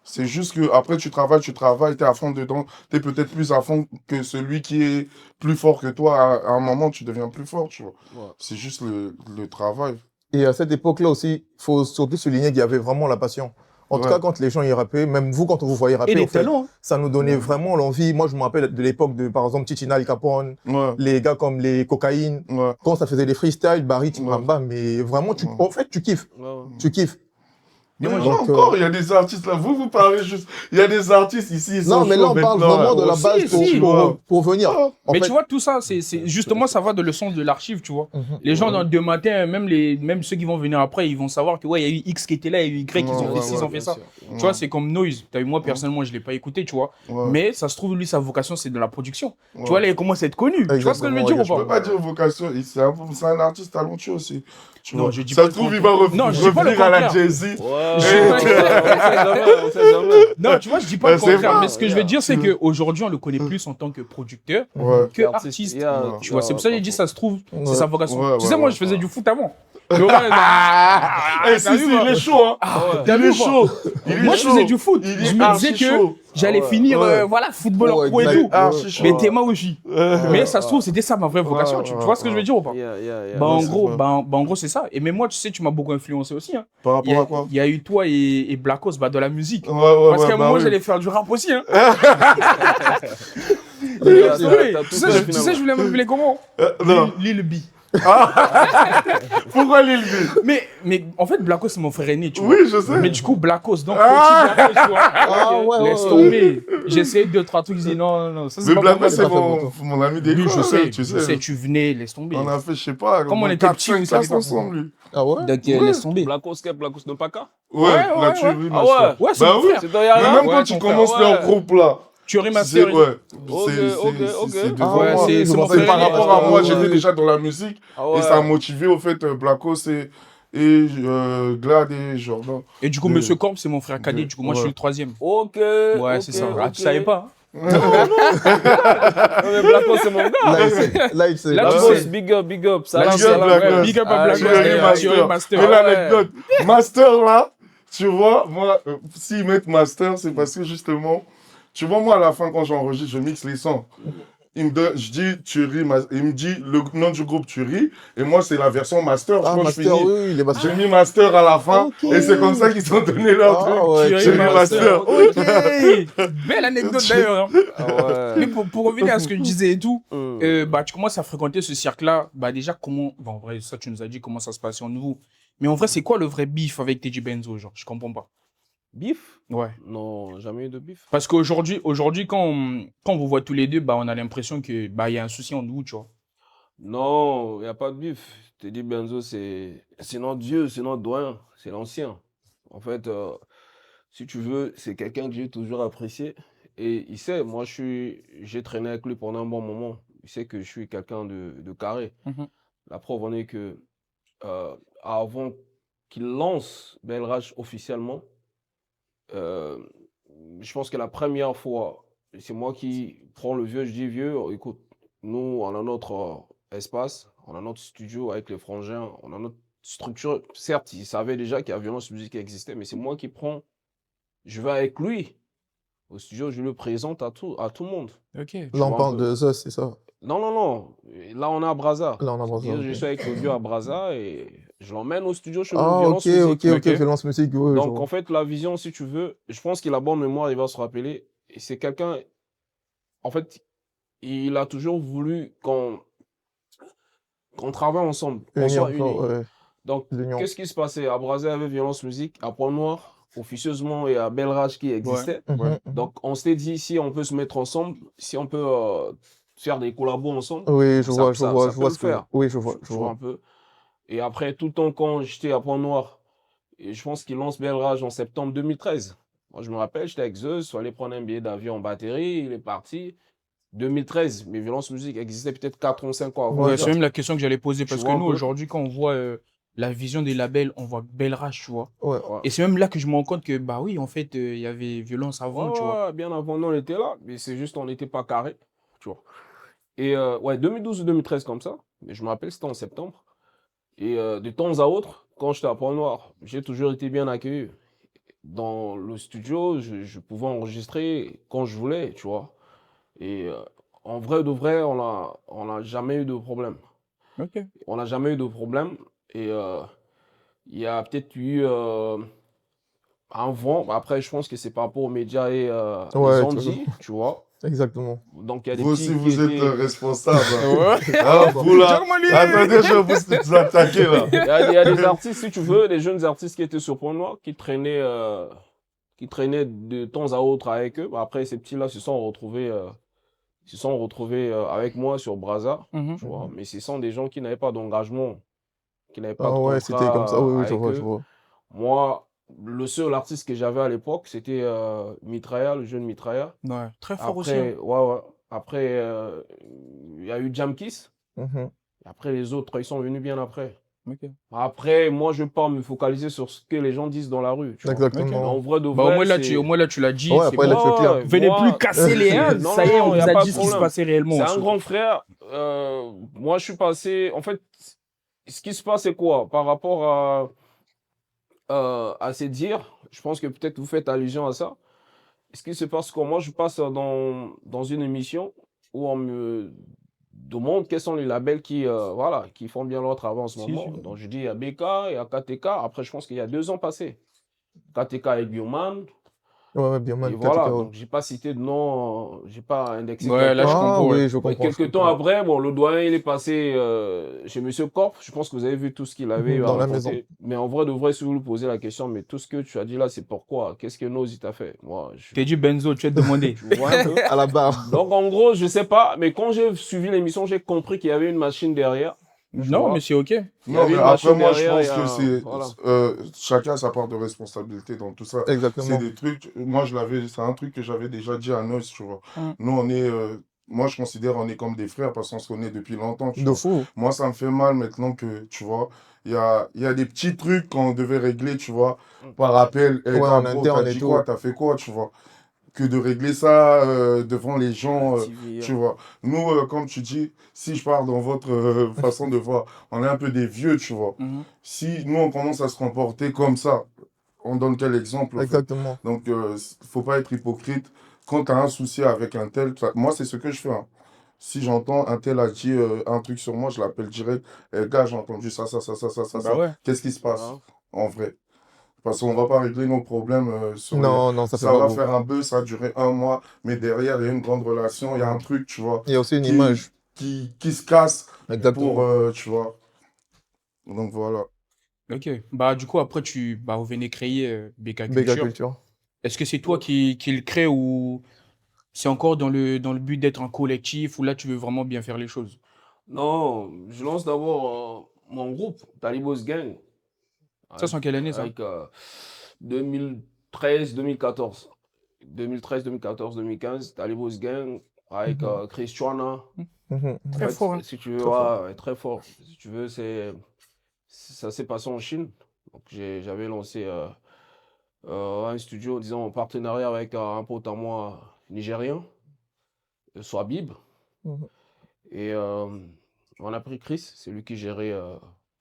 C'est juste que après tu travailles, t'es à fond dedans. T'es peut-être plus à fond que celui qui est plus fort que toi. À un moment, tu deviens plus fort, tu vois. Ouais. C'est juste le travail. Et à cette époque-là aussi, il faut surtout souligner qu'il y avait vraiment la passion. En tout Ouais. cas, quand les gens y rappaient, même vous, quand on vous voyait rapper, Et les en fait, talents. Hein. ça nous donnait vraiment l'envie. Moi, je me rappelle de l'époque de, par exemple, Tichina Al Capone, Ouais, les gars comme les Cocaïnes, ouais. quand ça faisait des freestyles, Barry, Timamba, mais vraiment, Ouais. en fait, tu kiffes. Ouais, ouais. Tu kiffes. Mais Donc, là encore, il y a des artistes là. Vous parlez juste. Il y a des artistes ici. Ils Non, sont mais là, chauds on parle maintenant, vraiment de la Si, base si, pour venir. Ah. En Mais fait, tu vois, tout ça, c'est justement, ça va de le sens de l'archive, tu vois. Les gens, dans deux matins, même ceux qui vont venir après, ils vont savoir que, ouais, il y a eu X qui était là, il y a eu Y, ils ont Ouais, fait ci, ils ouais, ont fait bien ça. sûr. Tu vois, c'est comme Noise. T'as vu, moi, personnellement, je l'ai pas écouté, tu vois. Ouais. Mais ça se trouve, lui, sa vocation, c'est de la production. Ouais. Tu vois, là, il commence à être connu. Tu vois ce que je veux dire ou Je peux pas? pas dire vocation. C'est un artiste talentueux aussi. Tu Non, vois. je dis Ça pas se le trouve, il va Non, je dis pas le revenir à la contraire. Jay-Z. Ouais, Je- on sait jamais, on sait jamais. Non, tu vois, je dis pas le C'est contraire. vrai, Mais ce que je veux dire, c'est yeah. qu'aujourd'hui, on le connaît plus en tant que producteur Ouais. que artiste. Tu vois, c'est pour ça que j'ai dit, ça se trouve, c'est sa vocation. Ouais, Tu sais, ouais, moi, ouais, je faisais ouais. du foot avant. Le gars, Eh, t'as vu, moi il est chaud, hein. t'as Il vu, est chaud. Il est Moi, je chaud. faisais du foot. Il Je est me disais archi que chaud. j'allais Ah ouais. finir, Ouais. voilà, footballeur Ouais, pro et exact. tout. Archi chaud. Mais t'es moi aussi. Mais ça se trouve, ouais. c'était ça ma vraie vocation. Ouais, Tu ouais, vois ce que je veux ouais. dire ou pas? Yeah. Bah, en c'est gros, vrai. en gros, c'est ça. Et même moi, tu sais, tu m'as beaucoup influencé aussi. Hein. Par Il y rapport a- à quoi? il y a eu toi et Blackos, bah, de la musique. Ouais, Parce qu'à un bah moment, oui. j'allais faire du rap aussi. Hein. T'as Tu tout sais, fait, tu sais, je voulais m'appeler comment? Non. Lil B. Pourquoi Lil B? Mais en fait, Blackos, c'est mon frère aîné, tu vois. Oui, je sais. Mais du coup, Blackos, donc Ah. petit Blackos, tu vois. Ah, ouais, Laisse ouais, tomber. J'ai essayé 2-3 trucs, je dis non, non, ça c'est Mais pas Black pour moi, c'est pas fait pour mon ami d'école. Oui, je sais, tu je sais, tu venais, laisse tomber. On a fait, je sais pas, Comme on était 4, petits, 5 vous savez classes pas. ensemble, lui. Ah ouais? Donc, Ouais. laisse tomber. Blacos de Paka. Ouais, ouais, la ouais. tuerie, Ah master. ouais. Ouais, c'est Bah mon oui. frère. C'est dans Mais Yara. même Ouais, quand tu ton commences frère, leur ouais. groupe là, Tu aurais ma c'est sœur. ouais, Ok, ok. c'est Ah devant ouais, moi. c'est je mon pensais C'est frère par aîné. rapport à moi, ouais, j'étais ouais. déjà dans la musique Ah et ça a ouais. motivé au fait Blacos et Glad et Jordan. Et du coup, De- Monsieur Corbe, c'est mon frère cadet. Du coup, moi, je suis ouais. le troisième. Ok. Ouais, ok, c'est ça. ok. Ah, tu savais pas, hein? Non, mais Blacos, c'est mon gars. Là, il sait. Là, il sait. Là, Là, tu il sais. sait. Big up, big up. Là, Salam, Big up, salam, Black ouais. Ops. Big up à Ah, Black yeah, Thierry yeah. Master. Thierry Master. Mais Ah ouais. l'anecdote, Master là, tu vois, moi, s'ils mettent Master, c'est parce que justement, tu vois, moi à la fin, quand j'enregistre, je mixe les sons. Je dis Thierry, il me dit le nom du groupe Thierry, et moi c'est la version Master, Ah, je Master, finis. oui, oui, il est Master. J'ai mis Master à la fin, Ok. et c'est comme ça qu'ils ont donné leur Ah truc. ouais, Thierry Thierry Master. Master. Ok. Belle anecdote d'ailleurs, hein. Ah Mais ouais. pour revenir à ce que je disais et tout, Hum. bah, tu commences à fréquenter ce cercle-là. Bah, déjà, comment. Bon, en vrai, ça, tu nous as dit comment ça se passait en nous. Mais en vrai, c'est quoi le vrai bif avec Teddy Benzo, genre? Je comprends pas. Bif? Ouais. Non, jamais eu de bif. Parce qu'aujourd'hui, quand on vous voit tous les deux, bah, on a l'impression que bah, y a un souci en nous, tu vois. Non, il n'y a pas de bif. Teddy Benzo, c'est notre Dieu, c'est notre doyen, c'est l'ancien. En fait, si tu veux, c'est quelqu'un que j'ai toujours apprécié. Et il sait, moi, j'ai traîné avec lui pendant un bon moment. Il sait que je suis quelqu'un de carré. Mhm. La preuve en est que euh, avant qu'il lance Bel Rage officiellement, euh, je pense que la première fois, c'est moi qui prends le vieux, je dis vieux, écoute, nous, on a notre espace, on a notre studio avec les frangins, on a notre structure. Certes, ils savaient déjà qu'il y a Violence Musique qui existait, mais c'est moi qui prends, je vais avec lui au studio, je le présente à tout le monde. Ok. Tu Là, on vois un parle peu. de ça, c'est ça. Non, non, non. Là, on est à Brazza. Là, on a besoin. C'est-à-dire, je suis avec le vieux à Brazza et je l'emmène au studio chez nous, Ah, Violence ok, Musique. ok, Ok. ok, Violence Musique, oui, je Donc, vois. en fait, la vision, si tu veux, je pense qu'il a bonne mémoire, il va se rappeler. Et c'est quelqu'un, en fait, il a toujours voulu qu'on travaille ensemble, qu'on Unis soit encore, unis. ouais. Donc, L'union. qu'est-ce qui se passait? À Brazza, il y avait Violence Musique, à Point-Noir, officieusement, et à Bel Rage qui existait. Mhm, mhm. Donc, on s'était dit, si on peut se mettre ensemble, si on peut faire des collabos ensemble, Oui, je ça- vois, je ça- vois, ça je peut vois le ce que. faire. Oui, je vois, Tu je vois un vois. peu. Et après, tout le temps, quand j'étais à Point-Noir, et je pense qu'il lance Bel Rage en septembre 2013. Moi, je me rappelle, j'étais avec Zeus, il fallait prendre un billet d'avion en batterie, il est parti. 2013, mais Violence Musique existait peut-être 4 ou 5 ans avant. Ouais, Ouais, ça. c'est même la question que j'allais poser. Tu Parce que vois un nous, peu. aujourd'hui, quand on voit la vision des labels, on voit Bel Rage, tu vois. Ouais. Ouais. Et c'est même là que je me rends compte que, bah oui, en fait, il y avait violence avant, tu vois. Ouais, bien avant, nous, on était là, mais c'est juste on n'était pas carré, tu vois. Et ouais, 2012 ou 2013 comme ça, mais je me rappelle, c'était en septembre. Et de temps à autre, quand j'étais à Port-Noir, j'ai toujours été bien accueilli. Dans le studio, je pouvais enregistrer quand je voulais, tu vois. Et en vrai de vrai, on n'a jamais eu de problème. Ok. On n'a jamais eu de problème. Et il y a peut-être eu un vent. Après, je pense que c'est par rapport aux médias et Ouais, les tu ondits, tu vois. Exactement. Donc, il y a des Vous petits aussi, qui vous êtes étaient... responsable. Ouais. Ah, vous là. Germany. Attendez, je vais vous attaquer là. Il y a des artistes, si tu veux, des jeunes artistes qui étaient sur Point-Noir, qui traînaient de temps à autre avec eux. Après, ces petits-là se sont retrouvés avec moi sur Brazza, Mhm. tu vois. Mais ce sont des gens qui n'avaient pas d'engagement, qui n'avaient pas Ah de ouais, c'était comme ça. Oui, oui, je avec vois, je eux. vois. Moi, le seul artiste que j'avais à l'époque, c'était Mitraya, le jeune Mitraya. Ouais, très fort aussi. Hein. Après, ouais. Après, il y a eu Jamkiss. Mhm. Après, les autres, ils sont venus bien après. Ok. Après, moi, je ne veux pas me focaliser sur ce que les gens disent dans la rue. Tu vois. Mais Exactement. en vrai de Bah, vrai, au moins là, tu l'as dit. Ouais, c'est après, bon. là, tu es clair. Venez moi, plus casser les uns. non, Ça y est, non, on y a vous a pas dit de ce qui se problème. passait réellement. C'est en un dessous. grand frère. Moi, je suis passé. En fait, ce qui se passe, c'est quoi? Par rapport à ces dires, je pense que peut-être vous faites allusion à ça. Ce qui se passe, c'est que moi, je passe dans une émission où on me demande quels sont les labels qui font bien leur travail en ce Si, moment. si. Donc, je dis il y a BK, il y a KTK. Après, je pense qu'il y a 2 ans passés. KTK avec Bioman, Ouais, Et Bioman, voilà, 4 donc j'ai pas cité de nom, j'ai pas indexé Ouais, là, je quelqu'un. Ah comprends, ouais. oui, je Ouais, comprends, je quelques temps comprends. après, bon, le doyen, il est passé chez Monsieur Corp. Je pense que vous avez vu tout ce qu'il avait eu à Dans la maison. raconter. Mais en vrai, de vrai, si vous lui posez la question, mais tout ce que tu as dit là, c'est pourquoi? Qu'est-ce que Noz, il t'a fait? Moi, T'es dit Benzo, tu vas te demander. tu vois un peu. À la barre. Donc, en gros, je sais pas, mais quand j'ai suivi l'émission, j'ai compris qu'il y avait une machine derrière. Tu Non, mais vois? c'est OK. Il y Non, avait mais une après, machine moi, je derrière, pense que c'est voilà. chacun sa part de responsabilité dans tout ça. C'est Exactement. des trucs, moi, c'est un truc que j'avais déjà dit à Noz, tu vois. Mm. Nous, moi, je considère on est comme des frères parce qu'on se connaît depuis longtemps, tu De vois. fou. Moi, ça me fait mal maintenant que, tu vois, il y a des petits trucs qu'on devait régler, tu vois, Mm. par appel. Eh, Ouais, gars, en bro, t'as interne et dit quoi, tout. t'as fait quoi, tu vois. Que de régler ça devant les gens, TV, tu vois. Nous, comme tu dis, si je parle dans votre façon de voir, on est un peu des vieux, tu vois. Mhm. Si nous, on commence à se comporter comme ça, on donne quel exemple, au fait? Exactement. Donc, faut pas être hypocrite. Quand tu as un souci avec un tel, moi, c'est ce que je fais, hein. Si j'entends un tel a dit un truc sur moi, je l'appelle direct. Eh, gars, j'ai entendu ça, ça, ça, ça, ça, ça, Bah ça. ouais. Qu'est-ce qui se passe, voilà. en vrai? Parce qu'on va pas régler nos problèmes sur les... Non, non, ça fait Ça pas va beau. faire un buzz, ça va durer un mois, mais derrière, il y a une grande relation, il y a un truc, tu vois, Il y a aussi une qui, image. qui se casse pour, Exactement. tu vois. Donc voilà. OK. Bah, du coup, après, vous venez créer BK Béga Culture. Culture. Est-ce que c'est toi qui le crée ou c'est encore dans le but d'être un collectif ou là, tu veux vraiment bien faire les choses? Non, je lance d'abord mon groupe, Talibos Gang, Ça, c'est en quelle année, ça? avec 2013, 2014. 2013, 2014, 2015, Talibos Gang, avec Mhm. Christiana. Mhm. En Très fait, fort, hein. si tu veux, Très fort. ouais, très fort. Si tu veux, ça s'est passé en Chine. Donc, j'avais lancé un studio, disons, en partenariat avec un pote à moi nigérien, Swabib. Mhm. Et on a pris Chris, c'est lui qui gérait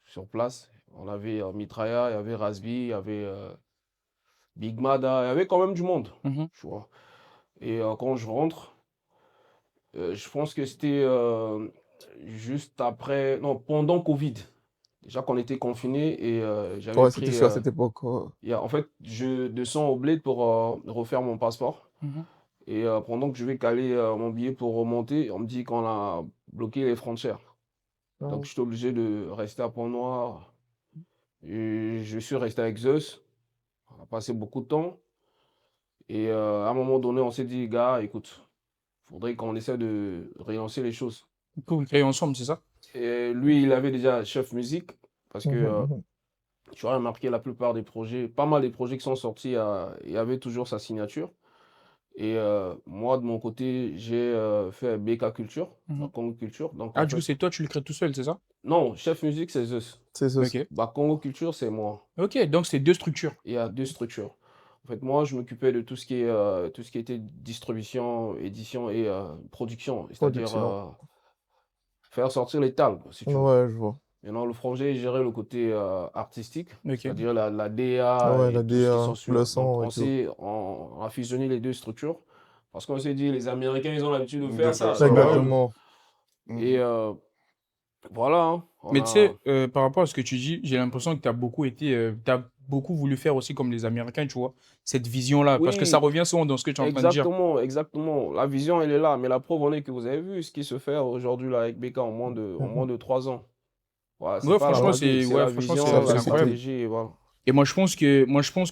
sur place. On avait Mitraya, il y avait Rasby, il y avait Big Mada, il y avait quand même du monde, Mhm. tu vois. Et quand je rentre, je pense que c'était juste après, non, pendant Covid. Déjà qu'on était confinés et j'avais Ouais, c'était pris, sûr à cette époque. en fait, je descends au bled pour refaire mon passeport. Mhm. Et pendant que je vais caler mon billet pour remonter, on me dit qu'on a bloqué les frontières. Donc, Ouais. j'étais obligé de rester à Pont-Noir. Et je suis resté avec Zeus. On a passé beaucoup de temps. Et à un moment donné, on s'est dit, gars, écoute, faudrait qu'on essaie de relancer les choses. Du coup, vous créez ensemble, c'est ça? Et lui, il avait déjà chef musique. Parce que Mhm, mhm. tu as remarqué, la plupart des projets, pas mal des projets qui sont sortis, il y avait toujours sa signature. Et moi, de mon côté, j'ai fait BK Culture, Mhm. Congo Culture. Donc, Ah, en du coup, fait, c'est toi, tu le crées tout seul, c'est ça? non, chef musique, c'est Zeus. C'est ça. OK. Congo Culture, c'est moi. OK, donc c'est deux structures. Il y a deux structures. En fait, moi, je m'occupais de tout ce qui était distribution, édition et production, c'est-à-dire Production. faire sortir les tables, si tu veux. Ouais, je vois. Maintenant, le frangé gérait le côté artistique, OK. c'est-à-dire la DA Ouais, et la tout ce qui DA, s'ensuit. le Donc, son et tout. on a fusionné les deux structures parce qu'on s'est dit, les Américains, ils ont l'habitude de De faire faire ça. ça, Donc, ouais. Exactement. et voilà, hein, on Mais tu a. sais, par rapport à ce que tu dis, j'ai l'impression que tu as beaucoup voulu faire aussi comme les Américains, tu vois, cette vision-là, parce que ça Oui, revient souvent dans ce que tu es en train de dire. exactement, exactement. La vision, elle est là. Mais la preuve en est que vous avez vu ce qui se fait aujourd'hui là avec BK en moins Mhm. de 3 ans. Voilà, c'est Ouais, pas la Ouais, magie, c'est la c'est vision, la apprécié. stratégie. Et voilà. Et moi, je pense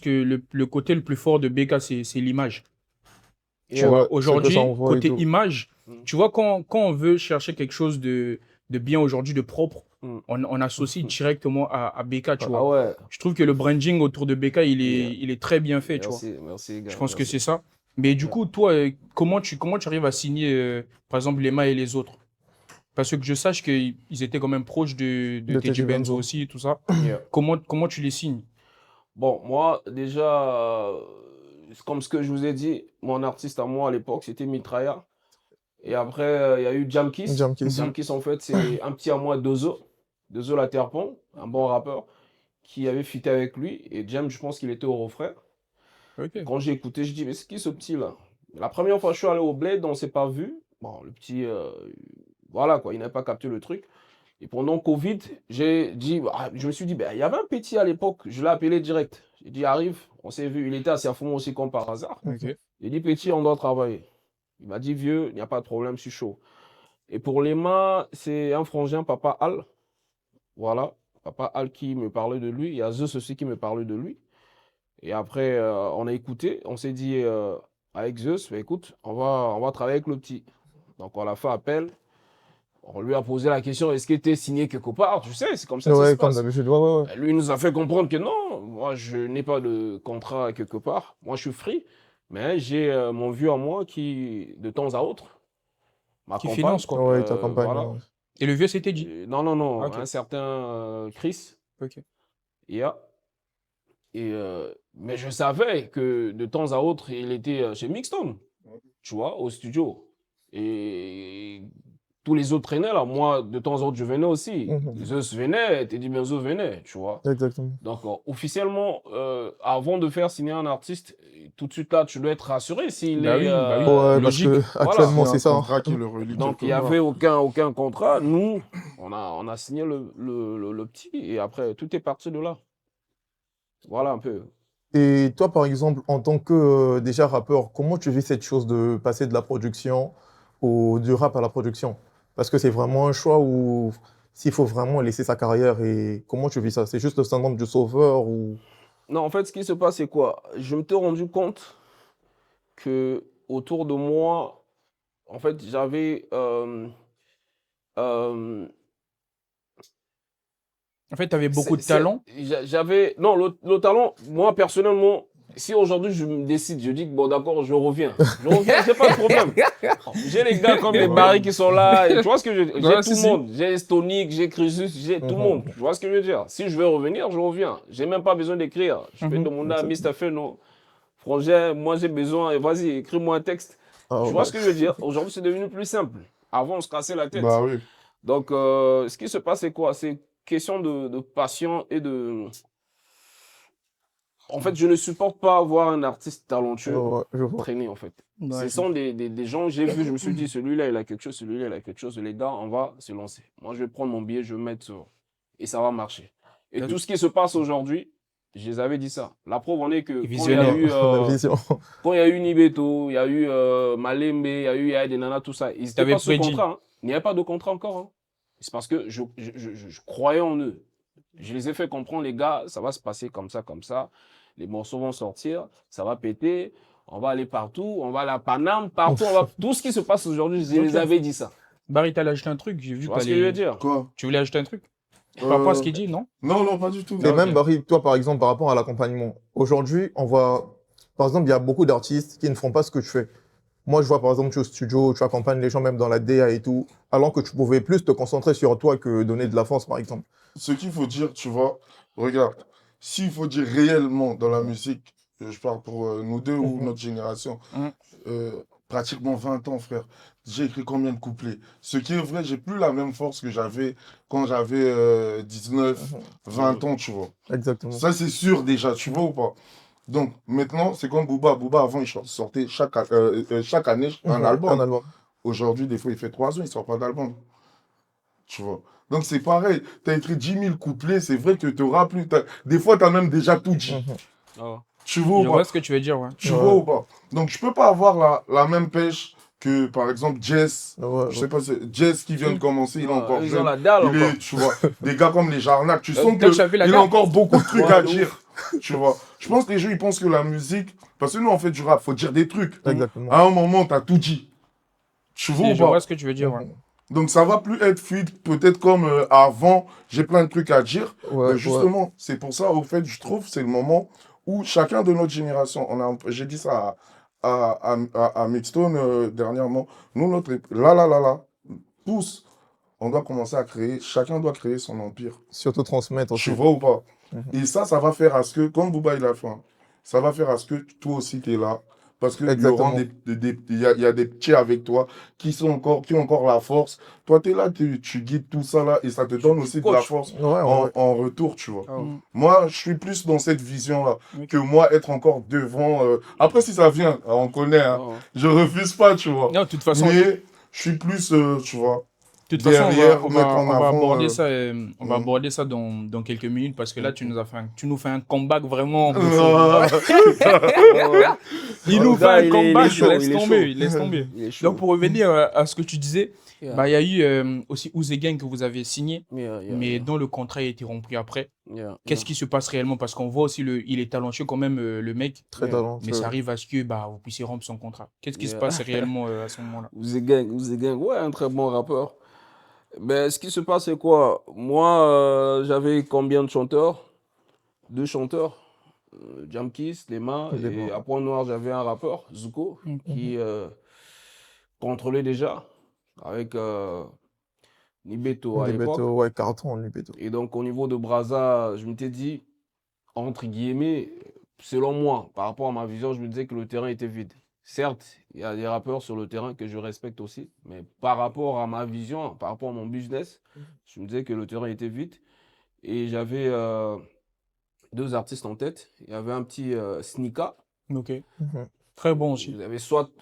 que le côté le plus fort de BK, c'est l'image. Et, Tu vois, Ce que ça aujourd'hui, envoie et côté tout. image, mm, tu vois, quand on veut chercher quelque chose de bien aujourd'hui, de propre, mm. on associe directement à BK, tu Ah vois. ouais. Je trouve que le branding autour de BK, il Yeah. est, il est très bien fait, tu vois. Merci, merci, Je gars, pense que merci. c'est ça. Mais du Yeah. coup, toi, comment tu arrives à signer, par exemple, Lema et les autres? Parce que je sache qu'ils étaient quand même proches de De Teddy Teddy Benzo Benzo. aussi et tout ça. Yeah. Comment tu les signes? Bon, moi, déjà, comme ce que je vous ai dit, mon artiste à moi à l'époque, c'était Mitraya. Et après, il y a eu Jamkis. Jam Kiss. Mhm. Jamkis, en fait, c'est un petit à moi, Dozo. Dozo la Terpon, un bon rappeur, qui avait fité avec lui. Et Jam, je pense qu'il était au refrain. Et Ok. quand j'ai écouté, je dis, mais c'est qui ce petit-là? La première fois que je suis allé au Bled, on ne s'est pas vu. Bon, le petit, voilà quoi, il n'avait pas capté le truc. Et pendant Covid, je me suis dit, ben, il y avait un petit à l'époque, je l'ai appelé direct. J'ai dit, arrive, on s'est vu, il était à Serfou aussi comme par hasard. Ok. J'ai dit, petit, on doit travailler. Il m'a dit, vieux, il n'y a pas de problème, je suis chaud. Et pour les mains, c'est un frangin, Papa Al. Voilà, Papa Al qui me parlait de lui. Il y a Zeus aussi qui me parlait de lui. Et après, on a écouté, on s'est dit avec Zeus, bah, écoute, on va travailler avec le petit. Donc on a fait appel, on lui a posé la question, est-ce qu'il était signé quelque part? Tu sais, c'est comme ça que ça se Ouais, comme passe. d'habitude. Ouais, ouais, ouais. Lui, il nous a fait comprendre que non, moi, je n'ai pas de contrat quelque part. Moi, je suis free, mais j'ai mon vieux à moi qui, de temps à autre, Qui m'accompagne. finance, quoi. Ouais, il t'accompagne. Voilà. Ouais. Et le vieux, c'était dit. Non, non, non, Ah, ok. un certain Chris, Ok. IA. Mais je savais que de temps à autre, il était chez Mixstone, tu vois, au studio. Et tous les autres traînaient là. Moi, de temps à autre, je venais aussi. Mhm. Zeus venait, Teddy Benzo venait, tu vois. Exactement. Donc, officiellement, avant de faire signer un artiste, tout de suite là, tu dois être rassuré s'il Bah est. oui, bah oui. Ouais, parce logique. que Voilà. actuellement, C'est c'est un ça. contrat qui le relie Donc, il quelque n'y part. avait aucun contrat. Nous, on a signé le petit et après, tout est parti de là. Voilà un peu. Et toi, par exemple, en tant que déjà rappeur, comment tu vis cette chose de passer de la production du rap à la production? Parce que c'est vraiment un choix où s'il faut vraiment laisser sa carrière et comment tu vis ça? C'est juste le syndrome du sauveur ou... Non, en fait, ce qui se passe, c'est quoi? Je me suis rendu compte que autour de moi, en fait, j'avais euh, En fait, tu avais beaucoup de c'est- talent. j'avais non le talent. Moi personnellement, si aujourd'hui je me décide, je dis que bon d'accord, je reviens, j'ai pas de problème. J'ai les gars comme les Barry qui sont là, et tu vois ce que je veux dire? J'ai Ouais, tout si, le si. monde, j'ai Stonic, j'ai Crisus, j'ai tout le monde. Tu vois ce que je veux dire? Si je veux revenir, je reviens. J'ai même pas besoin d'écrire. Je peux Mhm. demander à Mr. Feno, Frangin, moi j'ai besoin, vas-y, écris-moi un texte. Ah, Tu vois ouais. ce que je veux dire? Aujourd'hui, c'est devenu plus simple. Avant, on se cassait la tête. Bah oui. Donc, ce qui se passe, c'est quoi? C'est question de passion et de... En fait, je ne supporte pas voir un artiste talentueux Ouais, je vois. traîner, en fait. Ouais, Ce sont des gens, j'ai vu, je me suis dit, celui-là, il a quelque chose, celui-là, il a quelque chose. Les gars, on va se lancer. Moi, je vais prendre mon billet, je vais mettre sur... Et ça va marcher. Et Bien tout ce qui se passe aujourd'hui, je les avais dit ça. La preuve en est que Et quand il y a eu... La vision. Quand il y a eu Nibeto, il y a eu Malembe, il y a eu Yaed et Nana, tout ça, ils n'étaient T'avais pas sous prédit. contrat. Hein. Il n'y avait pas de contrat encore. Hein. C'est parce que je croyais en eux. Je les ai fait comprendre, les gars, ça va se passer comme ça, comme ça. Les morceaux vont sortir, ça va péter, on va aller partout, on va à la Paname, partout. Tout ce qui se passe aujourd'hui, je les Ok. avais dit ça. Barry, t'allais acheter un truc. J'ai vu Tu que vois ce que je veux t'allais... dire? Quoi? Tu voulais acheter un truc? Par rapport à ce Euh, qu'il dit, non? Non, non, pas du tout. Et ok. même, Barry, toi, par exemple, par rapport à l'accompagnement, aujourd'hui, on voit, par exemple, il y a beaucoup d'artistes qui ne font pas ce que tu fais. Moi, je vois, par exemple, tu es au studio, tu accompagnes les gens même dans la DA et tout, alors que tu pouvais plus te concentrer sur toi que donner de la force, par exemple. Ce qu'il faut dire, tu vois, regarde, s'il faut dire réellement dans la musique, je parle pour nous deux ou notre génération, Mhm. pratiquement 20 ans, frère. J'ai écrit combien de couplets? Ce qui est vrai, j'ai plus la même force que j'avais quand j'avais 19, 20 ans, tu vois. Exactement. Ça, c'est sûr déjà, tu vois ou pas? Donc, maintenant, c'est comme Booba. Booba, avant, il sortait chaque année un Un album. album. Aujourd'hui, des fois, il fait 3 ans, il sort pas d'album. Tu vois. Donc, c'est pareil. Tu as écrit 10 000 couplets, c'est vrai que tu auras plus. Des fois, tu as même déjà tout dit. Ah. Tu vois Je ou vois pas? ce que tu veux dire, ouais. Tu Ouais. vois ou pas? Donc, je peux pas avoir la même pêche que, par exemple, Jess. Ouais, Je sais pas, c'est Jess qui vient de commencer, il est encore Ils ont jeune. la dalle Il encore. est, tu vois, des gars comme les Jarnac, tu sens Toi, tu as vu la qu'il a dalle? encore beaucoup de trucs Ouais, à de dire. Tu vois. Je pense que les gens, ils pensent que la musique, parce que nous, on fait du rap, faut dire des trucs. Exactement. À un moment, tu as tout dit. Tu vois Et ou je pas? vois ce que tu veux dire, ouais. Donc, ça va plus être fluide, peut-être comme avant, j'ai plein de trucs à dire. Ouais, Mais justement, c'est pour ça, au fait, je trouve, c'est le moment où chacun de notre génération, j'ai dit ça à Mixstone dernièrement, nous, là, tous, on doit commencer à créer, chacun doit créer son empire. surtout transmettre aussi. Tu vois ou pas? Mhm. Et ça va faire à ce que, comme Booba il a fait, hein, ça va faire à ce que toi aussi tu es là. Parce qu'il y Exactement. aura il y a des petits avec toi qui ont encore la force. Toi, tu es là, tu guides tout ça là et ça te donne aussi de la coaches. force Ouais, ouais. en retour, tu vois. Ah. Mm. Moi, je suis plus dans cette vision-là Ok. que moi être encore devant. Après, si ça vient, on connaît, hein. Ah. Je refuse pas, tu vois. Non, de toute façon, Mais je suis plus, tu vois, De toute façon, derrière, on mettre va, en on va avant. aborder ça, on va Mhm. aborder ça dans quelques minutes parce que là, tu nous fais un comeback vraiment. Il nous Le fait gars, un il est comeback, chaud, laisse il est tomber, chaud. laisse tomber. Il est chaud. Donc, pour revenir à ce que tu disais, Yeah. bah, il y a eu aussi Ouzé Gang que vous avez signé, Yeah, yeah, mais yeah. dont le contrat a été rompu après. Yeah, Qu'est-ce yeah. qui se passe réellement? Parce qu'on voit aussi, il est talentueux quand même, le mec, Très Yeah. mais talentueux. ça arrive à ce que bah, vous puissiez rompre son contrat. Qu'est-ce qui se Yeah. passe réellement à ce moment-là? Ouzé Gang, ouais, un très bon rappeur. Ben, ce qui se passe, c'est quoi? Moi, j'avais combien de chanteurs? 2 chanteurs. Jamkis, Lema, Les et mains. à Point Noir, j'avais un rappeur, Zuko, Mhm. qui contrôlait déjà avec Nibeto à l'époque. Nibeto, ouais, carton, Nibeto. Et donc, au niveau de Brazza, je m'étais dit, entre guillemets, selon moi, par rapport à ma vision, je me disais que le terrain était vide. Certes, il y a des rappeurs sur le terrain que je respecte aussi, mais par rapport à ma vision, par rapport à mon business, je me disais que le terrain était vide. Et j'avais 2 artistes en tête. Il y avait un petit Snika. Ok. Mhm. Très bon aussi.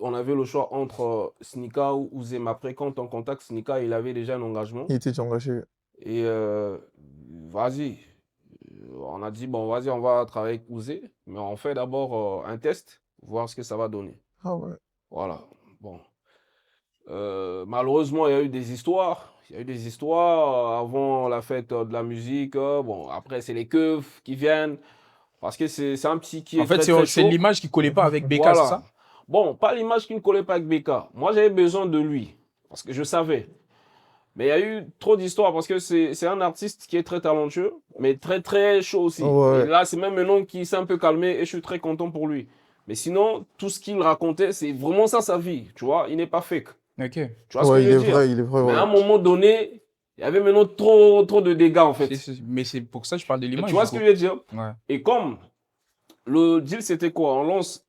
On avait le choix entre Snika ou Zem. Après, quand on contacte Snika, il avait déjà un engagement. Il était engagé. Et vas-y. On a dit, bon, vas-y, on va travailler avec Ouzé. Mais on fait d'abord un test, voir ce que ça va donner. Ah ouais. Voilà. Bon. Malheureusement, il y a eu des histoires. Il y a eu des histoires avant la fête de la musique. Bon, après, c'est les keufs qui viennent. Parce que c'est un petit qui est En fait, très, très c'est chaud. l'image qui collait pas avec BK, c'est Voilà. ça? Bon, pas l'image qui ne collait pas avec BK. Moi, j'avais besoin de lui. Parce que je savais. Mais il y a eu trop d'histoires parce que c'est un artiste qui est très talentueux, mais très, très chaud aussi. Ouais. Et là, c'est même un nom qui s'est un peu calmé et je suis très content pour lui. Mais sinon, tout ce qu'il racontait, c'est vraiment ça sa vie. Tu vois, il n'est pas fake. Ok. Tu vois ce Ouais, que il je est veux dire? vrai, il est vrai. Mais à un Ouais. moment donné, il y avait maintenant trop de dégâts en fait. Mais c'est pour ça que je parle de l'image. Tu vois ce que je veux dire? Ouais. Et comme le deal, c'était quoi? On lance,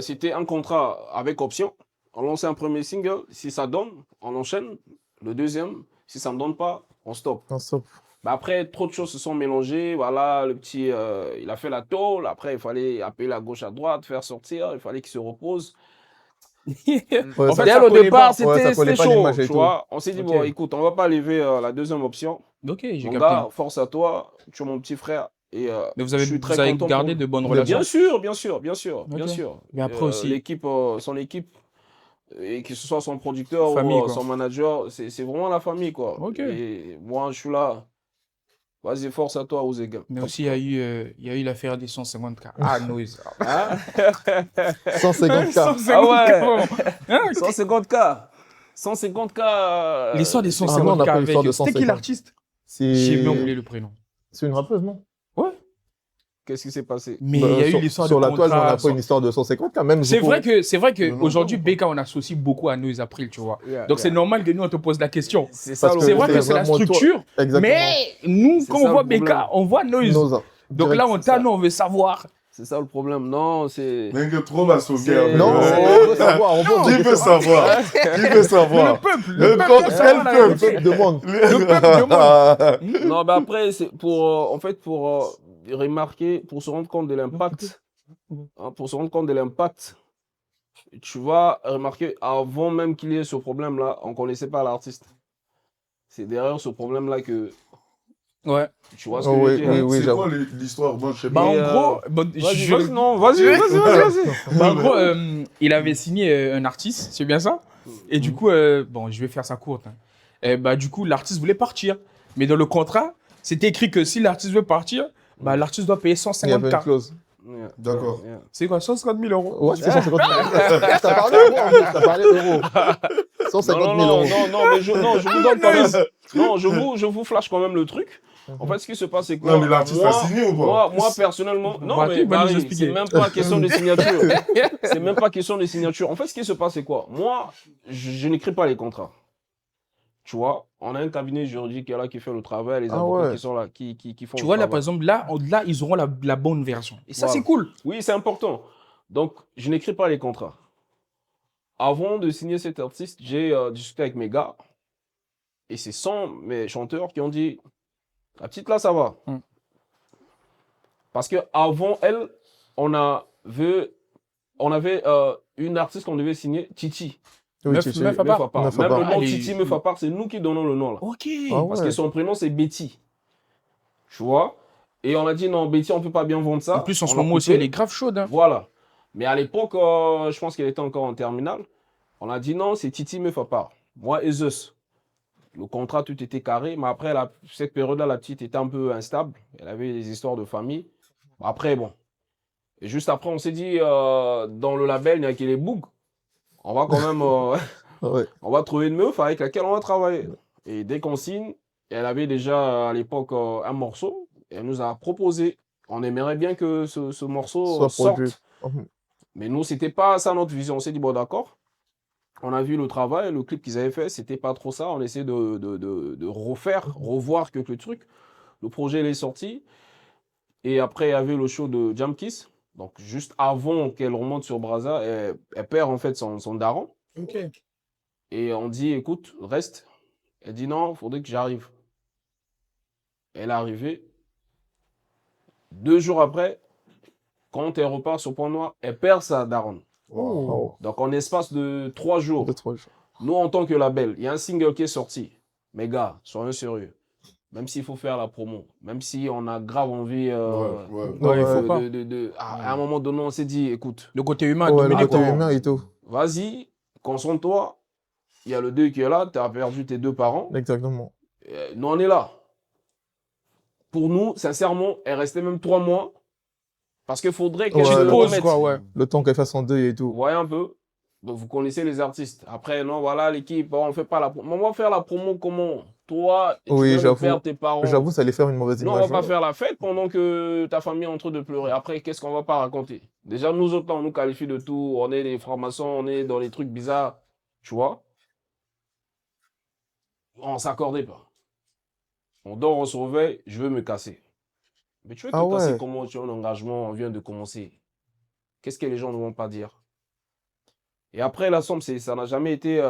c'était un contrat avec option. On lance un premier single. Si ça donne, on enchaîne. Le deuxième, si ça ne me donne pas, on stoppe. Non, stop. Bah après, trop de choses se sont mélangées. Voilà, le petit, il a fait la tôle. Après, il fallait appeler à gauche, à droite, faire sortir. Il fallait qu'il se repose. Ouais, En ça- fait, Dès ça le collait départ, pas. Ouais, ça collait c'était pas chaud. l'image et Tu tout. vois, on s'est dit, Ok. bon, écoute, on va pas lever la deuxième option. Ok, j'ai Mon capté. gars, force à toi. Tu es mon petit frère. Et Mais vous je avez, suis très vous avez content gardé pour de bonnes Mais relations. Bien sûr, bien sûr, bien sûr, bien Ok. sûr. Mais après aussi- L'équipe, son équipe, et que ce soit son producteur Famille, ou quoi. son manager, c'est vraiment la famille, quoi. Ok. Et moi, je suis là. Vas-y, force à toi, Ouzega. Mais aussi, il y a eu l'affaire des 150K. Ah, noise. Hein? 150K. 150K, Ah ouais. vraiment. Hein? 150K. 150K. L'histoire des Ah non, on 150K a pas avec. l'histoire de C'était qui 150. l'artiste? J'ai même oublié le prénom. C'est une rappeuse, non? Ouais. Qu'est-ce qui s'est passé? Mais il y a eu Sur- l'histoire de Sur la toile, on contrat, n'a pas une histoire de 150K. Même C'est Zuko- vrai que Non, aujourd'hui non. BK on associe beaucoup à Noise April, tu vois. Yeah, Donc yeah. c'est normal que nous on te pose la question. C'est ça Parce le que C'est vrai problème. que c'est la vraiment toi. structure, Exactement. mais nous C'est quand ça on voit le BK, problème. on voit Noise. Noza. Donc Direct, là on c'est ça. t'a, nous on veut savoir. C'est ça le problème. Non, c'est. Mais que trop la sauvegarde. C'est- Non, Ouais. on veut savoir. On veut Qui veut savoir? Qui veut savoir? Le peuple Quel veut savoir la peuple? Le peuple demande. Non, mais après, c'est pour, en fait, pour remarquer, pour se rendre compte de l'impact, hein, pour se rendre compte de l'impact, tu vas remarquer, avant même qu'il y ait ce problème-là, on ne connaissait pas l'artiste. C'est derrière ce problème-là que, Ouais. tu vois ce que Oh, je veux oui, dire? oui, oui, C'est j'avoue. quoi l'histoire? Moi, je sais Bah pas. en Et, gros, bon, Vas-y, je- vas-y, non, vas-y. bah, en gros, il avait signé un artiste, c'est bien ça? Et du coup, bon, je vais faire ça courte. Hein. Et bah, du coup, l'artiste voulait partir. Mais dans le contrat, c'était écrit que si l'artiste veut partir, bah, l'artiste doit payer Il y avait une 150K. clause. Yeah, D'accord. yeah. C'est quoi, 150 000 euros? Ouais, c'est 150 000 euros. T'as parlé euros, en plus, t'as parlé euros. 150 000 Non, euros. mais je vous donne quand même. Non, je vous flash quand même le truc. En fait, ce qui se passe, c'est que Non, mais l'artiste a moi, signé ou pas? moi, personnellement, non, Bah, mais tu vas nous Barry, expliquer. c'est même pas question de signature. C'est même pas question de signature. En fait, ce qui se passe, c'est quoi? Moi, je n'écris pas les contrats. Tu vois, on a un cabinet juridique qui est là, qui fait le travail, les Ah avocats ouais. qui sont là, qui font Tu le vois, là, travail. par exemple, là, ils auront la bonne version. Et ça, Voilà. c'est cool. Oui, c'est important. Donc, je n'écris pas les contrats. Avant de signer cet artiste, j'ai discuté avec mes gars. Et c'est 100 mes chanteurs qui ont dit, la petite là, ça va. Mm. Parce qu'avant elle, on avait une artiste qu'on devait signer, Titi. Oui, Meuf, Titi. meuf à Meuf part. à part. Meuf à Même part. le nom Ah, les- Titi Meuf à part, c'est nous qui donnons le nom là. Ok. Ah Parce que ouais. son prénom c'est Betty. Tu vois? Et on a dit non, Betty, on peut pas bien vendre En ça. plus, en ce On a moment aussi, elle coupé. est grave chaude. Hein. Voilà. Mais à l'époque, je pense qu'elle était encore en terminale. On a dit non, c'est Titi Meuf à part. Moi et Zeus. Le contrat, tout était carré. Mais après, cette période-là, la petite était un peu instable. Elle avait des histoires de famille. Après, bon. Et juste après, on s'est dit, dans le label, il n'y a que les bougs. On va quand même, Ah ouais. on va trouver une meuf avec laquelle on va travailler. Et dès qu'on signe, elle avait déjà à l'époque un morceau. Et elle nous a proposé. On aimerait bien que ce morceau Soit produit. sorte. Mhm. Mais nous, c'était pas ça notre vision. On s'est dit, bon, d'accord. On a vu le travail, le clip qu'ils avaient fait, c'était pas trop ça. On essaie de revoir quelques trucs. Le projet, il est sorti. Et après, il y avait le show de Jam Kiss. Donc, juste avant qu'elle remonte sur Brazza, elle perd en fait son daron. Ok. Et on dit, écoute, reste. Elle dit non, il faudrait que j'arrive. Elle est arrivée. 2 jours après, quand elle repart sur Point Noir, elle perd sa daronne. Wow. Oh. Donc, en espace de 3 jours, 2-3 jours. nous, en tant que label, il y a un single qui est sorti. Mais gars, soyons sérieux. Même s'il faut faire la promo, même si on a grave envie Ouais, il faut pas. à un moment donné, on s'est dit, écoute, Le côté humain, Ouais, le dominé, côté quoi. humain et tout. vas-y, concentre-toi. Il y a le deuil qui est là, tu as perdu tes 2 parents. Exactement. Nous, on est là. Pour nous, sincèrement, elle restait même 3 mois. Parce qu'il faudrait qu'elle Ouais, se le Pause, remette. quoi, ouais. Le temps qu'elle fasse son deuil et Vous tout. voyez un peu? Donc, vous connaissez les artistes. Après, non, voilà, l'équipe, on ne fait pas la promo. On va faire la promo comment? Toi, tu Oui, viens de j'avoue. perdre tes parents. J'avoue, ça allait faire une mauvaise Nous, on va image. pas faire la fête pendant que ta famille est en train de pleurer. Après, qu'est-ce qu'on va pas raconter? Déjà, nous autres, là, on nous qualifie de tout. On est des francs-maçons, on est dans les trucs bizarres. Tu vois? On s'accordait pas. On dort, on se réveille, je veux me casser. Mais tu veux te Ah casser ouais. comment? Tu as un engagement, on vient de commencer. Qu'est-ce que les gens ne vont pas dire? Et après, la somme, ça n'a jamais été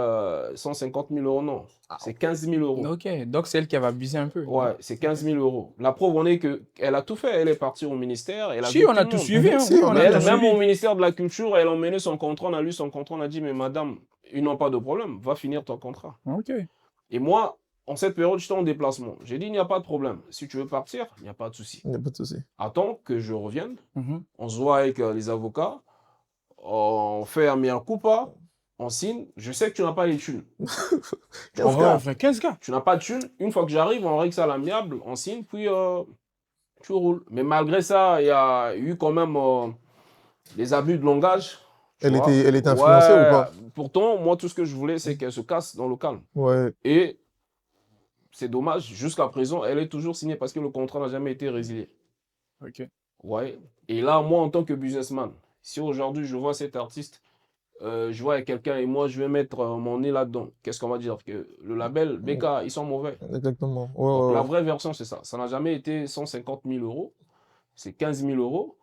150 000 euros, non. C'est 15 000 euros. Ok, donc c'est elle qui avait abusé un peu. Ouais, c'est 15 000 euros. La preuve en est qu'elle a tout fait. Elle est partie au ministère. Elle a Si, vu on a le tout monde. suivi. Hein, Si, oui, on on a a Elle, tout même suivi. au ministère de la Culture, elle a emmené son contrat, on a lu son contrat, on a dit, mais madame, ils n'ont pas de problème, va finir ton contrat. Ok. Et moi, en cette période, j'étais en déplacement. J'ai dit, il n'y a pas de problème. Si tu veux partir, il n'y a pas de souci. Il n'y a pas de souci. Attends que je revienne. Mhm. On se voit avec les avocats. On fait un meilleur coup, pas. On signe. Je sais que tu n'as pas les thunes. Ouais, enfin, 15 gars. Tu n'as pas de thunes. Une fois que j'arrive, on règle ça à l'amiable. On signe, puis tu roules. Mais malgré ça, il y a eu quand même des abus de langage. Tu vois. Elle était influencée ou pas? Pourtant, moi, tout ce que je voulais, c'est qu'elle se casse dans le calme. Ouais. Et c'est dommage, jusqu'à présent, elle est toujours signée parce que le contrat n'a jamais été résilié. Ok. Ouais. Et là, moi, en tant que businessman, si aujourd'hui je vois cet artiste, je vois quelqu'un et moi, je vais mettre mon nez là-dedans, qu'est-ce qu'on va dire? Que le label, BK, ils sont mauvais. Exactement. Donc, Ouais, la ouais. vraie version, c'est ça. Ça n'a jamais été 150 000 euros. C'est 15 000 euros.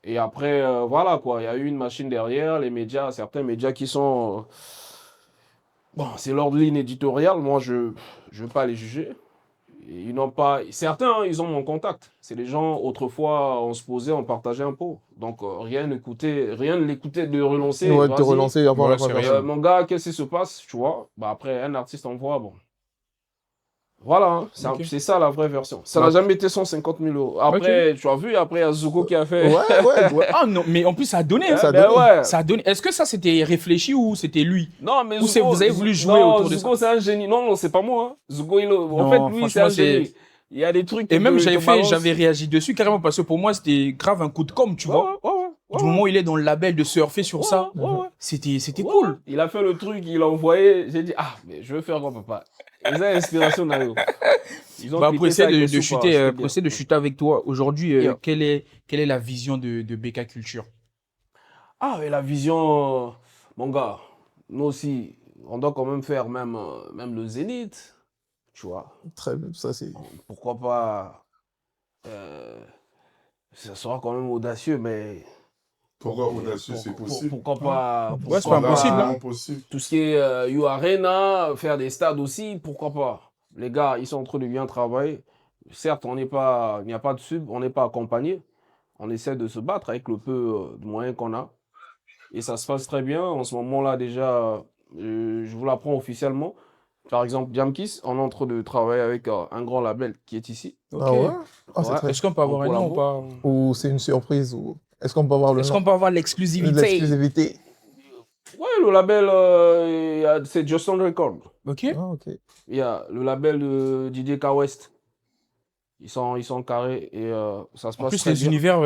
Et après, voilà quoi, il y a eu une machine derrière, les médias, certains médias qui sont. Bon, c'est leur ligne éditoriale, moi je ne veux pas les juger. Et ils n'ont pas. Certains, hein, ils ont mon contact. C'est les gens, autrefois, on se posait, on partageait un pot. Donc rien ne l'écoutait de relancer. Ouais, de te Vas-y, relancer avant Ouais, la c'est version. rien. mon gars, qu'est-ce qui se passe, tu vois? Bah, après, un artiste envoie, bon. Voilà, hein, Ok. c'est ça la vraie version. Ça Bah, n'a jamais été 150 000 euros. Après, tu as vu, après, il y a Zuko qui a fait. Ouais. Ah non, mais en plus, ça a donné. Hein. Ça a Ben donné. ouais. Ça a donné. Est-ce que ça c'était réfléchi ou c'était lui? Non, mais Ou c'est- Zuko, vous avez voulu jouer non, autour de Zuko, c'est un génie. Non, non, c'est pas moi. Hein. Zuko, en Non, fait, lui, c'est un franchement, c'est- génie. Il y a des trucs. Et même il te balance. j'avais réagi dessus carrément parce que pour moi c'était grave un coup de com', tu vois. Du moment où il est dans le label de surfer sur ça, c'était Ouais, cool. ouais. Il a fait le truc, il a envoyé. J'ai dit, ah, mais je veux faire comme papa. Ils ont l'inspiration Nayo. Ils ont Bah, cliqué pour ça essayer avec de le chuter, super, c'était pour bien. essayer de chuter avec toi aujourd'hui, Yeah. quelle est la vision de BK Culture? Ah, mais la vision, mon gars, nous aussi, on doit quand même faire même le Zénith. Tu vois. Très bien. Ça, c'est. Pourquoi pas. Ça sera quand même audacieux, mais. Pourquoi audacieux, c'est possible? Pourquoi pas. Ouais, c'est pas impossible, hein. Impossible. Tout ce qui est U Arena, faire des stades aussi, pourquoi pas. Les gars, ils sont en train de bien travailler. Certes, il n'y a pas de sub, on n'est pas accompagné. On essaie de se battre avec le peu de moyens qu'on a. Et ça se passe très bien. En ce moment-là, déjà, je vous l'apprends officiellement. Par exemple, Jamkiss, on est en train de travailler avec un grand label qui est ici. Ok. Ah ouais? Ah, c'est Ouais. très... Est-ce qu'on peut avoir un nom ou pas? Ou c'est une surprise? Ou... Est-ce qu'on peut avoir le Est-ce nom? qu'on peut avoir l'exclusivité? L'exclusivité. Ouais, le label, c'est Justin Record. Ok. Ah, ok. Il y a le label de Didier K West. Ils sont carrés et ça se En passe plus, très les bien. univers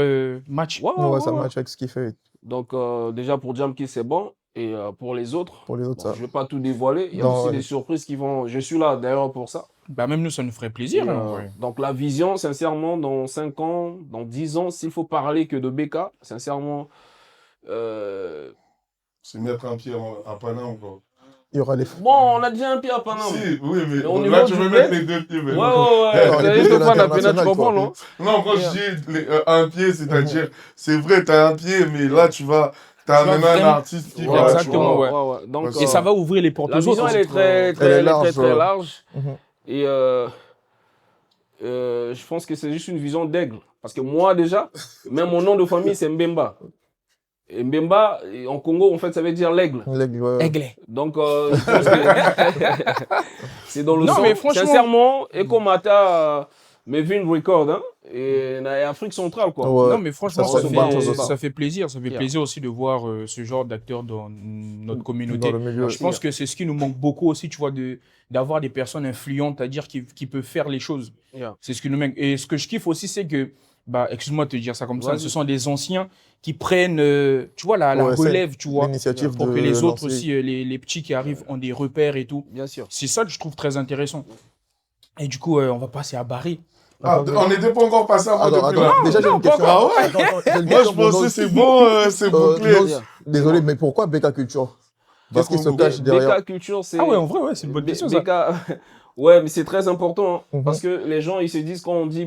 match. Ouais, Ça ouais. match avec ce qu'il fait. Donc, déjà pour Jamkiss, c'est bon. Et pour les autres, Pour les autres, bon, ça. je ne vais pas tout dévoiler. Il y a Non, aussi ouais. des surprises qui vont. Je suis là d'ailleurs pour ça. Bah, même nous, ça nous ferait Et, plaisir. Hein, ouais. donc, la vision, sincèrement, dans 5 ans, dans 10 ans, s'il faut parler que de BK, sincèrement, C'est mettre un pied à Paname, quoi. Il y aura les... bon, on a déjà un pied à Paname. Si, oui, mais Mais au donc niveau là, tu du veux bled, mettre les 2 pieds. Ouais, mais- ouais, ouais. Non, Vous les avez pieds deux de fois la pénal, tu l'international, comprends, quoi. non? Non, quand je dis un pied, c'est-à-dire, c'est vrai, t'as un pied, mais là, tu vas vas même un vraiment- artiste qui Ouais, va. Exactement, tu vois. ouais. Donc, Ouais, Et ça va ouvrir les portes la aux vision, autres. elle est très, très, Elle est elle est large, très, très ouais. large. Mhm. Et je pense que c'est juste une vision d'aigle. Parce que moi, déjà, même mon nom de famille, c'est Mbemba. Et Mbemba, en Congo, en fait, ça veut dire l'aigle. L'aigle, ouais. Aigle. Donc, je pense que c'est dans le Non, sang. mais franchement- Sincèrement, Ekomata, Mevin Record, hein, et Afrique centrale, quoi. Ouais. Non, mais franchement, Ça ça, se bat, ça se fait, bat. ça fait plaisir. Ça fait Yeah. plaisir aussi de voir ce genre d'acteurs dans notre communauté. Dans le milieu. Je pense que c'est ce qui nous manque beaucoup aussi, tu vois, d'avoir des personnes influentes, c'est-à-dire qui peuvent faire les choses. Yeah. C'est ce qui nous manque. Et ce que je kiffe aussi, c'est que, bah, excuse-moi de te dire ça comme ça, Vas-y. ce sont des anciens qui prennent, tu vois, la Ouais, c'est relève, tu vois, L'initiative pour de que les autres lancer. aussi, les petits qui arrivent, ont des repères et tout. Bien sûr. C'est ça que je trouve très intéressant. Et du coup, on va passer à Barry. Ah, on n'était pas encore passé à moi Attends, depuis là. déjà j'ai une question. Ah ouais? Attends, j'ai une Moi, question je pour pensais nous. c'est bon, c'est bouclé. non, Yeah. Désolé, mais pourquoi BK Culture? Parce qu'il se qu'on- cache derrière. BK Culture, c'est. Ah ouais, en vrai, ouais, c'est une bonne question, ça. BK, ouais, mais c'est très important, hein, Mhm. parce que les gens, ils se disent, quand on dit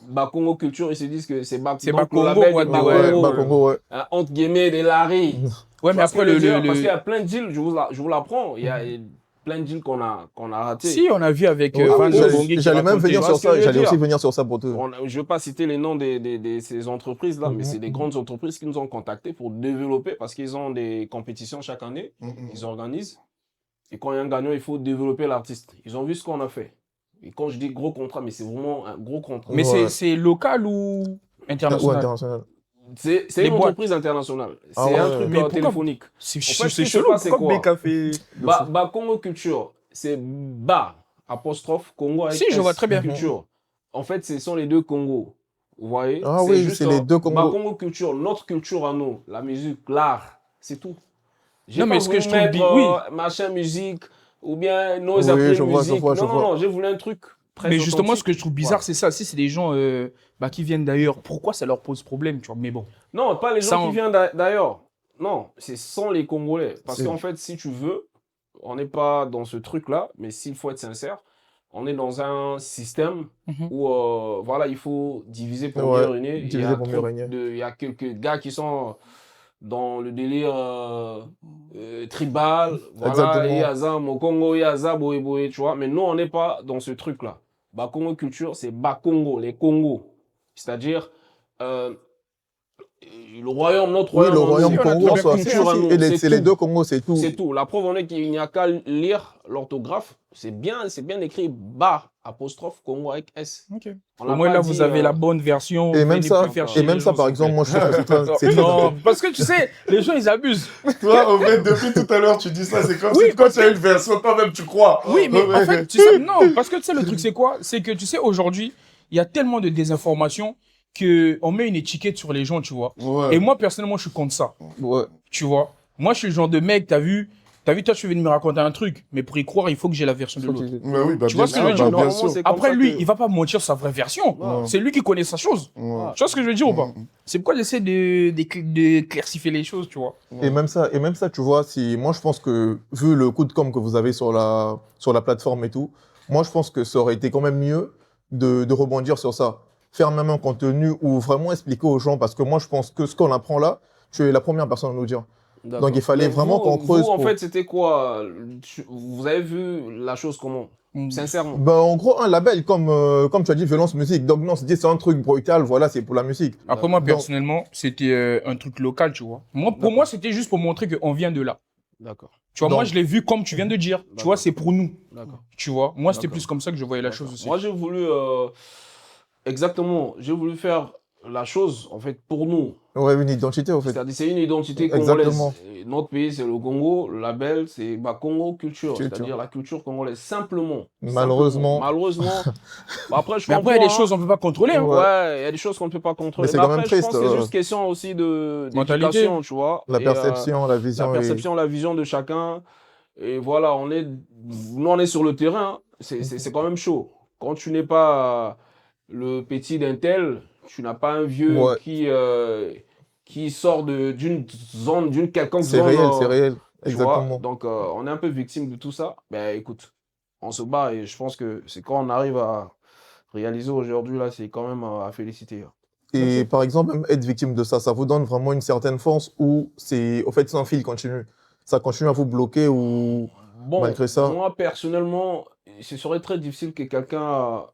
Bakongo Culture, ils se disent que c'est C'est donc, Bakongo, le label ouais, de ouais, Ouais, Bakongo, Bakongo, ouais. entre guillemets, des Larry. Ouais, Tu vois mais ce que après, je veux dire? le- Parce qu'il y a plein de deals, je vous l'apprends, il y a plein de deals qu'on a ratés. Si, on a vu avec Ouais, Van j'allais- Bongi qui J'allais même racontait- venir vois sur ce que je ça. veux J'allais dire. aussi venir sur ça pour te. Je ne veux pas citer les noms de ces entreprises-là, mais Mhm. c'est des grandes entreprises qui nous ont contactés pour développer, parce qu'ils ont des compétitions chaque année, ils organisent. Et quand il y a un gagnant, il faut développer l'artiste. Ils ont vu ce qu'on a fait. Et quand je dis gros contrat, mais c'est vraiment un gros contrat. Mais Ouais. c'est local ou Ouais, international? international. C'est Les une boîtes. entreprise internationale. C'est Ah ouais. un truc Mais pourquoi- téléphonique. C'est En fait, ce qui se chelou, passe, c'est pourquoi quoi? BK fait... Congo Culture, c'est Ba, apostrophe, Congo avec Si, je S, vois très bien. Culture. En fait, ce sont les deux Congos. Vous voyez? Ah oui, c'est les deux Congos. Congo Culture, notre culture à nous, la musique, l'art, c'est tout. J'ai Non, pas mais ce que voulu je trouve mettre, oui. machin musique, ou bien nos Oui, appels je vois, musique. je vois, je non, vois. non, j'ai voulu un truc très Mais justement, authentique. ce que je trouve bizarre, c'est ça. Si c'est des gens qui viennent d'ailleurs, pourquoi ça leur pose problème, tu vois? Mais bon. Non, pas les gens Ça, qui on- viennent d'ailleurs. Non, c'est sans les Congolais. Parce C'est- qu'en fait, si tu veux, on n'est pas dans ce truc-là, mais s'il faut être sincère, on est dans un système Mhm. où voilà, il faut diviser pour Ouais, mieux régner. diviser pour mieux régner. Il y a quelques gars qui sont dans le délire tribal. Voilà, Exactement. il y a ça, Mokongo, il y a ça, Boé Boé, tu vois. Mais nous, on n'est pas dans ce truc-là. Bakongo Culture, c'est Bakongo, les Congos. C'est-à-dire le royaume, notre Oui, royaume. le à nous, royaume on a Congo, trouvé soit. culture à nous, Et c'est c'est les tout. deux Congos, c'est tout. C'est tout. La preuve en est qu'il n'y a qu'à lire l'orthographe. C'est bien écrit Ba, apostrophe, Congo avec S. On Au l'a moins pas là, dit, vous avez la bonne version. Et même venez ça, plus faire et chier Et même les ça, gens, par s'il vous exemple, moi, je trouve que c'est très Non, parce que tu sais, les gens, ils abusent. Toi, en fait, depuis tout à l'heure, tu dis ça, c'est comme Oui, si quand tu as une version, toi-même, tu crois. Oui, mais Ouais. en fait, tu sais, non, parce que tu sais, le truc, c'est quoi? C'est que, tu sais, aujourd'hui, il y a tellement de désinformation qu'on met une étiquette sur les gens, tu vois. Ouais. Et moi, personnellement, je suis contre ça, Ouais. tu vois. Moi, je suis le genre de mec, t'as vu, toi, tu veux me raconter un truc, mais pour y croire, il faut que j'ai la version de l'autre. Bah oui, bah Tu vois bien ce que je veux sûr, dire? bah bien Normalement, sûr. c'est comme Après, ça lui, que- il va pas mentir sa vraie version. Ouais. C'est lui qui connaît sa chose. Ouais. Tu vois ce que je veux dire ou pas? C'est pourquoi j'essaie de clarifier les choses, tu vois. Et même ça, tu vois, si, moi je pense que, vu le coup de com' que vous avez sur la plateforme et tout, moi je pense que ça aurait été quand même mieux de rebondir sur ça. Faire même un contenu ou vraiment expliquer aux gens, parce que moi je pense que ce qu'on apprend là, tu es la première personne à nous dire. D'accord. Donc il fallait Mais vraiment vous- qu'on creuse. Vous, en pour- fait, c'était quoi? Vous avez vu la chose comment? Mm. Sincèrement. Ben, en gros, un label, comme tu as dit, violence musique. Donc non, c'est un truc brutal, voilà, c'est pour la musique. Après, moi, Donc- personnellement, c'était un truc local, tu vois. Pour moi, c'était juste pour montrer qu'on vient de là. D'accord. Tu vois, moi, Donc- je l'ai vu comme tu viens de dire. Tu vois, D'accord. c'est pour nous. D'accord. Tu vois, moi, c'était D'accord. plus comme ça que je voyais la chose D'accord. aussi. Moi, j'ai voulu, exactement, j'ai voulu faire la chose, en fait, pour nous. Ouais, une identité, au fait. C'est-à-dire, c'est une identité Exactement. congolaise. Et notre pays, c'est le Congo. Le label, c'est Congo Culture, Culture. c'est-à-dire la culture congolaise. Simplement. Malheureusement. Malheureusement. Après, je Mais après, il y a comprends, des choses qu'on ne peut pas contrôler. Hein. Ouais. Ouais, il y a des choses qu'on ne peut pas contrôler. Mais c'est Mais quand même après, je pense triste, que c'est juste question aussi Mentalité. d'éducation, tu vois. La Et, perception, la vision. la perception, la vision de chacun. Et voilà, nous, on est sur le terrain. C'est quand même chaud. Quand tu n'es pas le petit d'un tel, tu n'as pas un vieux Ouais. qui sort d'une zone, d'une quelconque C'est zone. réel, c'est réel. Tu vois, Exactement. donc on est un peu victime de tout ça. Ben écoute, on se bat et je pense que c'est quand on arrive à réaliser aujourd'hui, là, c'est quand même à féliciter. Et par exemple, même être victime de ça, ça vous donne vraiment une certaine force ou c'est, au fait, c'est un fil continu. Ça continue à vous bloquer ou Bon, malgré ça. moi personnellement, ce serait très difficile que quelqu'un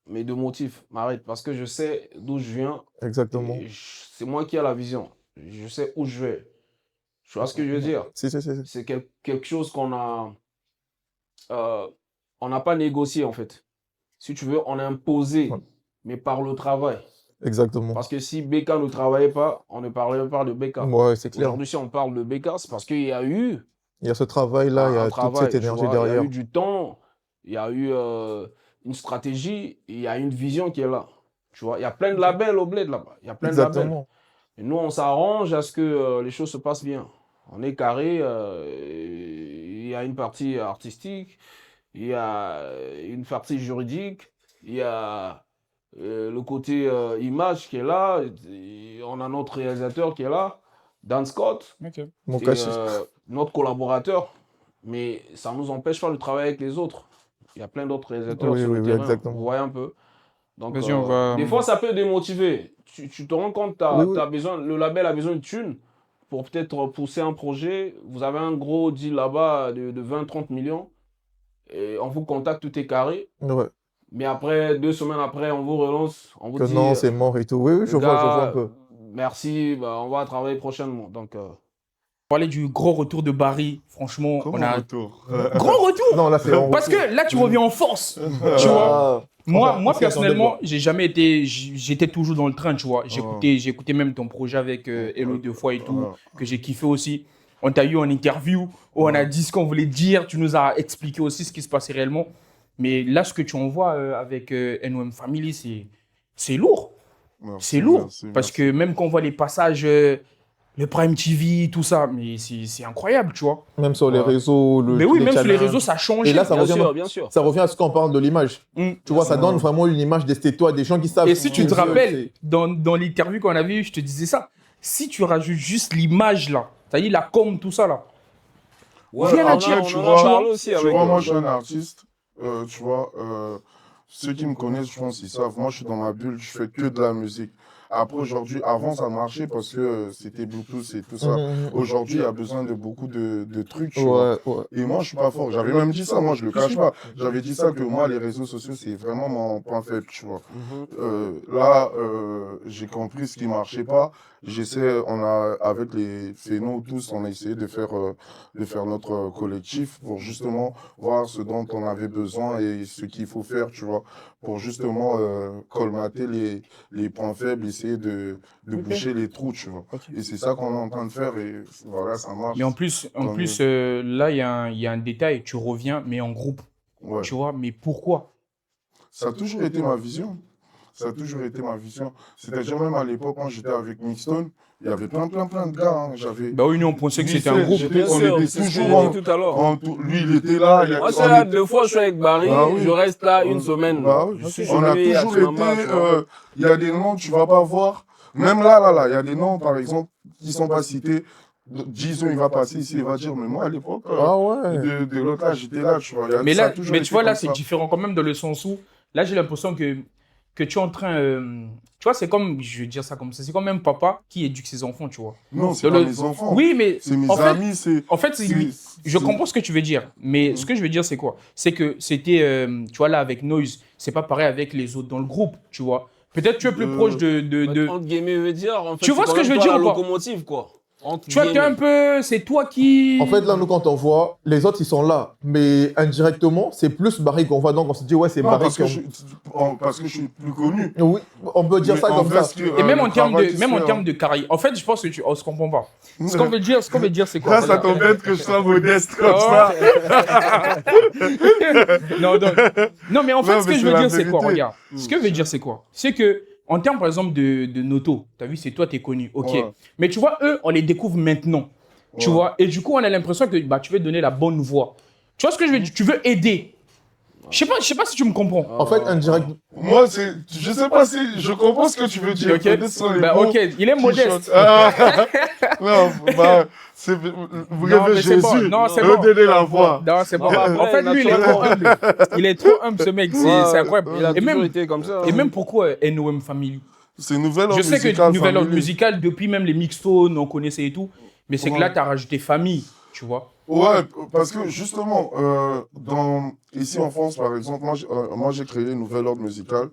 me démotive, m'arrête, parce que je sais d'où je viens. Exactement. Et c'est moi qui ai la vision. Je sais où je vais. Tu vois ce que je veux dire? Si. C'est quelque chose on n'a pas négocié en fait. Si tu veux, on a imposé, Ouais. mais par le travail. Exactement. Parce que si BK ne travaillait pas, on ne parlait pas de BK. Ouais, c'est clair. Aujourd'hui, si on parle de BK, c'est parce qu'il y a eu Il y a ce travail-là, il y un a toute travail, cette tu énergie vois. Il y a derrière. eu du temps, il y a eu une stratégie, il y a une vision qui est là. Tu vois, il y a plein de labels au bled là-bas. Il y a plein de labels. Exactement. Et nous, on s'arrange à ce que les choses se passent bien. On est carré, il y a une partie artistique, il y a une partie juridique, il y a le côté image qui est là, et on a notre réalisateur qui est là, Dan Scott, Ok. Mon et cachet. notre collaborateur. Mais ça ne nous empêche pas de travailler avec les autres. Il y a plein d'autres réalisateurs Oui, sur le oui, terrain, exactement. vous voyez un peu. Donc, Vas-y, on va. des fois, ça peut démotiver. Tu te rends compte, Oui. t'as besoin, le label a besoin de thunes pour peut-être pousser un projet. Vous avez un gros deal là-bas de 20-30 millions. Et on vous contacte, tout est carré. Ouais. Mais après, 2 semaines après, on vous relance. On vous Que dit, non, c'est mort et tout. Oui, les je vois un gars, peu. merci, on va travailler prochainement. Donc, Parler du gros retour de Barry, franchement, Comment on a. retour Gros retour! Non, là, c'est en Parce retour. que là, tu reviens en force. Tu vois? Ah, Moi, enfin, moi on s'y attendait personnellement, pas. j'ai jamais été. J'étais toujours dans le train, tu vois. Oh. J'écoutais même ton projet avec Hello deux fois et tout, Oh. que j'ai kiffé aussi. On t'a eu en interview où on a dit ce qu'on voulait dire. Tu nous as expliqué aussi ce qui se passait réellement. Mais là, ce que tu envoies avec NOM Family, c'est lourd. Merci, C'est lourd. merci, Parce merci. que même quand on voit les passages, le Prime TV, tout ça, mais c'est incroyable, tu vois. Même sur les Ouais. réseaux, Mais oui, les même sur les challenges. réseaux, ça change. Et là, ça bien revient, sûr, bien sûr. ça revient à ce qu'on parle de l'image. Tu vois, ça donne vraiment une image d'estétoire, des gens qui savent. Et si tu te qui- rappelles, dans l'interview qu'on avait eue, je te disais ça. Si tu rajoutes juste l'image là, c'est-à-dire la com, tout ça là. Ouais, Rien à après, dire, tu on en vois, a parlé aussi Tu avec vois, moi, je suis un artiste. Tu vois, ceux qui me connaissent, je pense, ils savent. Moi, je suis dans ma bulle, je fais que de la musique. Après, aujourd'hui, avant, ça marchait parce que c'était Bluetooth et tout ça. Aujourd'hui, il y a besoin de beaucoup de trucs, tu vois. Ouais. Et moi, je suis pas fort. J'avais même dit ça, moi, je le cache pas. J'avais dit ça que moi, les réseaux sociaux, c'est vraiment mon point faible, tu vois. Là, j'ai compris ce qui marchait pas. Avec les Phénos tous, on a essayé de faire notre collectif pour justement voir ce dont on avait besoin et ce qu'il faut faire, tu vois, pour justement colmater les points faibles, essayer de boucher les trous, tu vois. Et c'est ça qu'on est en train de faire et voilà, ça marche. Mais en plus Tant là, il y a un détail. Tu reviens, mais en groupe. Ouais. Tu vois, mais pourquoi? Ça a toujours été ma vision. Ça a toujours été ma vision. C'est-à-dire même à l'époque, quand j'étais avec Mixstone, il y avait plein de gars. Hein. Bah oui, nous, on pensait que c'était un groupe. Bien On sûr, était c'est ce que toujours j'ai dit tout à l'heure. Lui, il était là. Moi, c'est là, 2 fois, je suis avec Barry, Bah oui. je reste là une semaine. Bah oui. Je suis On a chez lui, à toujours Timamba, été. tu vois. Il y a des noms, tu vas pas voir. Même là, il y a des noms, par exemple, qui sont pas cités. Disons, il va passer ici, il va dire, mais moi, à l'époque, Ah ouais. de l'autre là, j'étais là, tu vois. Mais Ça a là, toujours mais été tu vois, là, comme c'est ça. différent quand même dans le sens où, là, j'ai l'impression que tu es en train. Tu vois, c'est comme, je vais dire ça comme ça, c'est comme un papa qui éduque ses enfants, tu vois. Non, c'est Dans pas le- mes enfants. Oui, mais C'est mes en fait, amis, c'est. en fait, je comprends ce que tu veux dire, mais ce que je veux dire, c'est quoi? C'est que c'était, tu vois, là, avec Noise, c'est pas pareil avec les autres dans le groupe, tu vois. Peut-être tu es plus proche de... Entre guillemets, veut dire, en fait, Tu vois c'est ce quand que je même veux toi dire la ou pas? locomotive, quoi. Entre Tu vois, t'es guillemets. un peu. C'est toi qui. En fait, là, nous, quand on voit, les autres, ils sont là. Mais indirectement, c'est plus Barry qu'on voit. Donc, on se dit, ouais, c'est Non, Barry parce que, qui... parce que je suis plus connu. Oui, on peut dire Mais ça en comme fait, ça. ce que, Et même le en termes travail de, qui se même en fait, termes de carrière. En fait, je pense que on se comprend pas. Ce qu'on veut dire, c'est quoi? Là, ça t'embête que je sois modeste comme Oh. ça. Non, mais en fait, Non, ce mais que je c'est veux la dire, c'est quoi? vérité. Regarde. Ce que je veux dire, c'est quoi? C'est que, en termes, par exemple, de Noto, t'as vu, c'est toi, t'es connu. Ok. Ouais. Mais tu vois, eux, on les découvre maintenant. Tu Ouais. vois? Et du coup, on a l'impression que bah, tu veux donner la bonne voie. Tu vois ce que je veux dire? Tu veux aider. Je sais pas si tu me comprends. En fait, indirect... Moi, je sais pas si je comprends ce que tu veux dire. Ok. Peut-être ce sont les Bah, mots ok, il est qui modeste. chantent. Ah. Non, bah, vous Non, rêvez mais c'est bon. Jésus. Non, c'est bon. Redonnez la voix. Non, c'est bon. Non, mais En fait, après, lui, il est trop humble. Il est trop humble, ce mec. C'est incroyable. Il a Et toujours même, été comme ça. et même pourquoi NOM Family? C'est Nouvelle Ordre Je sais que Musical Nouvelle Ordre Family. Musical, depuis même les mixtones, on connaissait et tout. Mais c'est que Ouais. là, t'as rajouté famille, tu vois. Ouais, parce que justement, ici en France, par exemple, moi j'ai créé Nouvelle Ordre Musical.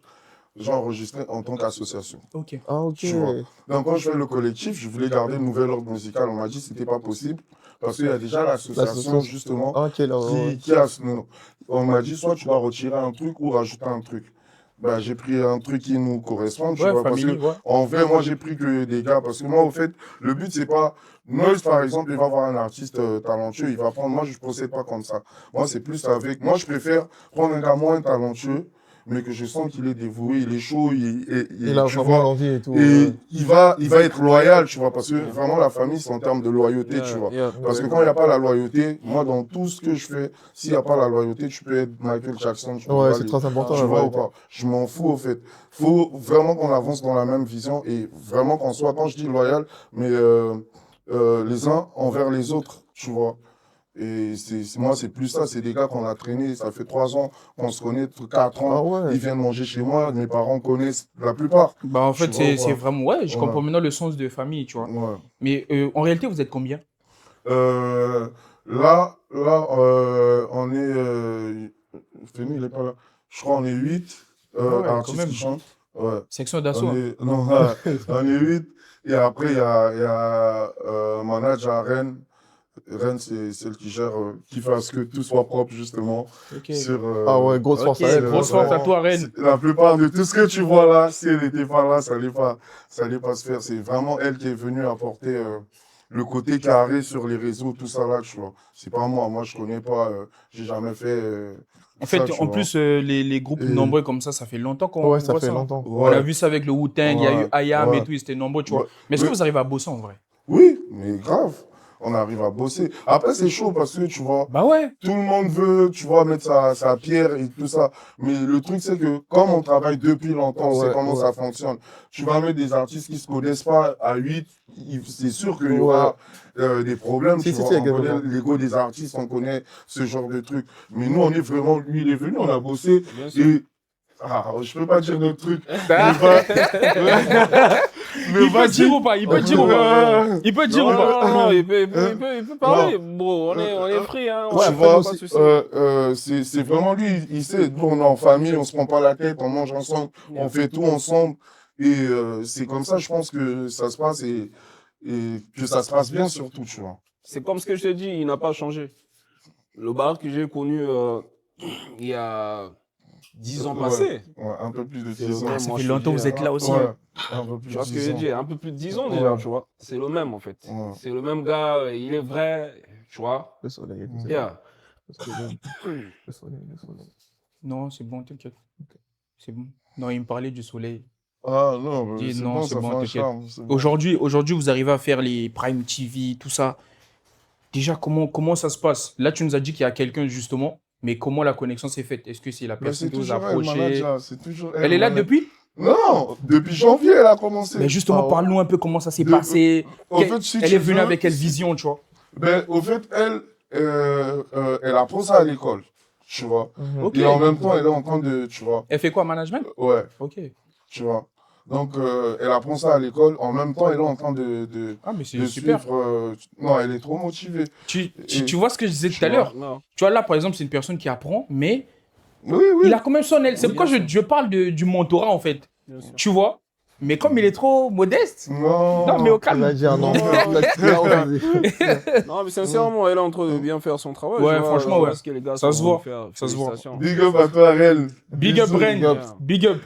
J'ai enregistré en tant qu'association. Ok. Ah, ok. Tu vois. Donc quand je fais le collectif, je voulais garder Nouvelle Ordre Musical. On m'a dit que c'était pas possible parce qu'il y a déjà l'association justement Ah, ok, là, ouais. qui a... non. On m'a dit soit tu dois retirer un truc ou rajouter un truc. Ben, j'ai pris un truc qui nous correspond, tu Ouais, vois, parce famille, que ouais. en vrai, moi j'ai pris que des gars, parce que moi, au fait, le but c'est pas, Noise par exemple, il va voir un artiste talentueux, il va prendre, moi je procède pas comme ça. Moi c'est plus avec, moi je préfère prendre un gars moins talentueux, mais que je sens qu'il est dévoué, il est chaud, Il a tu vraiment vois, l'envie et tout. et il va être loyal, tu vois, parce que vraiment la famille c'est en termes de loyauté, tu vois. Parce que quand il n'y a pas la loyauté, moi dans tout ce que je fais, s'il n'y a pas la loyauté, tu peux être Michael Jackson, tu peux Ouais, pas c'est aller- très important. tu la vois ou vérité. pas? Je m'en fous au fait. Faut vraiment qu'on avance dans la même vision et vraiment qu'on soit, quand je dis loyal, mais les uns envers les autres, tu vois. Et moi, c'est plus ça, c'est des gars qu'on a traînés, ça fait 3 ans qu'on se connaît, 4 Ah ans, ouais. ils viennent manger chez moi, mes parents connaissent la plupart. Bah, en fait, Tu vois, c'est ouais. vraiment. Ouais, je Ouais. comprends maintenant le sens de famille, tu vois. Ouais. Mais en réalité, vous êtes combien? Là, on est. Femi, il est pas là. Je crois qu'on est 8 Ah ouais, quand artistes même. qui chantent. Ouais. Section d'assaut. On est, non, on est 8. Et après, il y a manager Rennes. Rennes, c'est celle qui gère, qui fait à ce que tout soit propre, justement. Ok. Sur, Ah ouais, grosse force à Ok, elle. grosse ouais. force à toi, Rennes. La plupart de tout ce que tu vois là, si elle n'était pas là, ça allait pas se faire. C'est vraiment elle qui est venue apporter le côté carré sur les réseaux, tout ça là, tu vois. C'est pas moi. Moi, je connais pas. J'ai jamais fait. En fait, ça, tu en vois. plus, les groupes Et- nombreux comme ça fait longtemps qu'on Ouais, ça voit fait ça. longtemps. On a Ouais. vu ça avec le Wu-Tang, il y a eu IAM Ouais. et tout, ils étaient nombreux, tu vois. Ouais. Mais est-ce que Mais- vous arrivez à bosser en vrai? Oui, mais grave. On arrive à bosser. Après, c'est chaud parce que, tu vois, Bah ouais. tout le monde veut, tu vois, mettre sa pierre et tout ça. Mais le truc, c'est que comme on travaille depuis longtemps, on sait Ouais, comment ouais. ça fonctionne. Tu vas mettre des artistes qui se connaissent pas à 8, c'est sûr qu'il y aura des problèmes. Si, tu si, vois. si, On connaît exactement. l'ego des artistes, on connaît ce genre de trucs. Mais nous, on est vraiment, lui, il est venu, on a bossé. Bien sûr. Et, je peux pas dire notre truc. Bah, Mais il peut dire ou pas? Il peut dire ou pas? Il peut dire ou Non, pas? non, non, il peut parler. Bon, on est free, hein. Tu Ouais, vois, après, pas de souci. c'est vraiment lui, il sait, nous, on est en famille, on se prend pas la tête, on mange ensemble, on fait tout ensemble. Et c'est comme ça, je pense que ça se passe et que ça se passe bien surtout, tu vois. C'est comme ce que je te dis, il n'a pas changé. Le bar que j'ai connu il y a 10 ans Ouais. passés. Ouais, un peu plus de C'est 10 le ans. même. Ça Moi, fait je te longtemps que dis, vous êtes là aussi. Ouais, hein. un peu plus Tu vois de ce que 10 je veux ans. dire? Un peu plus de 10 ans Ouais. déjà, tu vois. C'est le même en fait. Ouais. C'est le même gars, il est vrai, tu vois. Le soleil et tout ça. Yeah. Le soleil, le soleil, le soleil. Non, c'est bon, t'inquiète. C'est bon. Non, il me parlait du soleil. Ah non, Dis c'est non, bon, c'est ça bon, fait un t'inquiète. charme. c'est bon. Aujourd'hui, vous arrivez à faire les Prime TV, tout ça. Déjà, comment ça se passe? Là, tu nous as dit qu'il y a quelqu'un, justement, mais comment la connexion s'est faite? Est-ce que c'est la Mais personne c'est qui vous a toujours elle, approché? manager, c'est toujours Elle est là manager. depuis? Non, depuis janvier, elle a commencé. Mais justement, Ah ouais. parle-nous un peu comment ça s'est De- passé. En fait, si Elle tu est venue veux, avec quelle vision, tu vois? Ben, au fait, elle apprend ça à l'école, tu vois. Mhm. Ok. Et en même temps, elle est en train de, tu vois, Elle fait quoi, management? ouais, Ok. tu vois. Donc, elle apprend ça à l'école. En même temps, elle est en train de Ah, mais c'est de super. suivre. Non, elle est trop motivée. Tu vois ce que je disais tout à vois. l'heure? Non. Tu vois, là, par exemple, c'est une personne qui apprend, mais Oui, oui. il a quand même son aile. C'est Oui, pourquoi bien sûr. je parle du mentorat, en fait. Bien sûr. Tu vois? Mais comme il est trop modeste. Non, Non, mais au Il calme. va dire non. Non. Non, mais sincèrement, elle est en train de bien faire son travail. Ouais, je vois, franchement, je vois ouais. ce que les gars Ça sont se en train voit. de faire. Ça se voit. Félicitations. Big up à toi, Ariel. Big up, Bisous. Ren. Big up.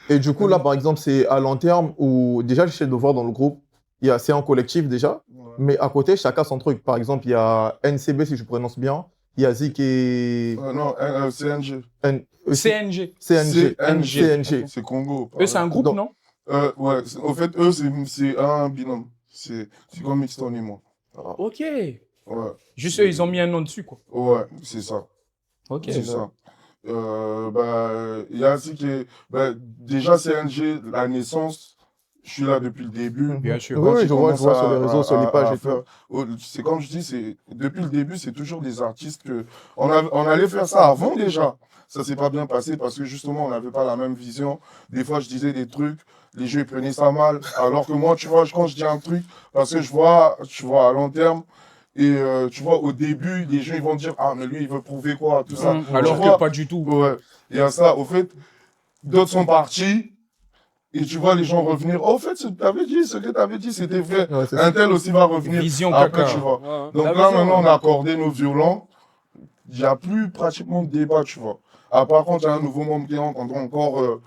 Et du coup, là, par exemple, c'est à long terme où déjà, j'essaie de voir dans le groupe, c'est un collectif déjà, mais à côté, chacun son truc. Par exemple, il y a NCB, si je prononce bien, il y a Zik et Non, CNG. CNG. CNG. C'est Congo. Eux, c'est un groupe, Donc- non? Ouais, au fait, eux, c'est un binôme. C'est comme Mixton et moi. Ok. Ouais, Juste eux, ils ont mis un nom dessus, quoi. ouais, c'est ça. Ok. C'est ça. Il y a aussi que, déjà CNG, la naissance, je suis là depuis le début. Bien sûr. Oui, Quand oui, ils je vois commencent sur les réseaux, sur les pages et tout. C'est comme je dis, depuis le début, c'est toujours des artistes que on allait faire ça avant déjà. Ça s'est pas bien passé parce que justement, on n'avait pas la même vision. Des fois, je disais des trucs, les jeux ils prenaient ça mal. Alors que moi, tu vois, quand je dis un truc, parce que je vois, tu vois, à long terme, et tu vois, au début, les gens ils vont dire, ah, mais lui, il veut prouver quoi, tout ça. Alors Tu vois, que pas du tout. ouais. Il y a ça, au fait, d'autres sont partis. Et tu vois les gens revenir. Oh, au fait, ce que tu avais dit, c'était vrai. Ouais, c'est ça. Un tel aussi va revenir. Vision Après, caca. tu vois. Ouais, ouais. Donc La là, vision, maintenant, on ouais. a accordé nos violons. Il n'y a plus pratiquement de débat, tu vois. À part quand il y a un nouveau membre qui entre, on doit encore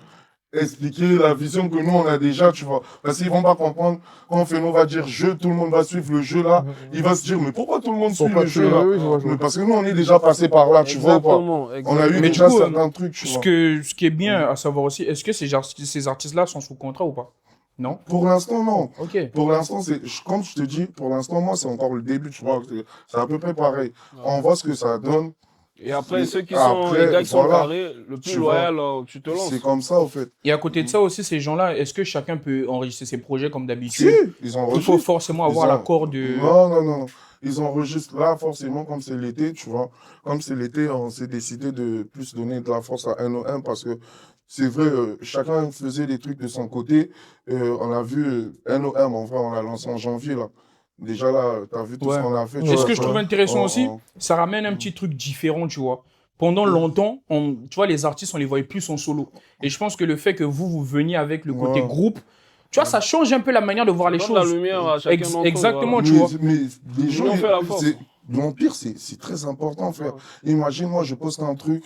expliquer la vision que nous, on a déjà, tu vois. Parce qu'ils ne vont pas comprendre. Quand Feno va dire jeu, tout le monde va suivre le jeu là. Il va se dire, mais pourquoi tout le monde suit Pourquoi le jeu là? oui, je vois. Mais parce que nous, on est déjà passé par là, tu vois ou pas? Exactement, On a eu exactement. Mais déjà du coup, certains trucs, tu vois. Ce qui est bien à savoir aussi, est-ce que ces artistes-là sont sous contrat ou pas? Non? Pour l'instant, non. Ok. Pour l'instant, comme je te dis, pour l'instant, moi, c'est encore le début, tu vois. C'est à peu près pareil. On voit ce que ça donne. Et après, ceux qui Après, les gars qui sont voilà. carrés, le plus Tu vois. loyal, tu te lances. C'est comme ça, au fait. Et à côté de ça aussi, ces gens-là, est-ce que chacun peut enregistrer ses projets comme Si, d'habitude? ils Il faut enregistrent. forcément avoir Ils ont- l'accord de... Non. Ils enregistrent là, forcément, comme c'est l'été, tu vois. Comme c'est l'été, on s'est décidé de plus donner de la force à NOM parce que c'est vrai, chacun faisait des trucs de son côté. On a vu NOM, en vrai, on l'a lancé en janvier, là. Déjà, là, t'as vu tout Ouais. ce qu'on a fait. Et ce que tu je vois. trouve intéressant On- aussi, on- ça ramène un petit truc différent, tu vois. Pendant longtemps, tu vois, les artistes, on les voyait plus en solo. Et je pense que le fait que vous veniez avec le côté Ouais. groupe, tu vois, ça change un peu la manière de voir les Donne la choses. lumière à chacun d'entre eux, Exactement, voilà. tu vois. Mais les gens, Ils ont fait la force. l'Empire, c'est très important, frère. Imagine, moi, je poste un truc,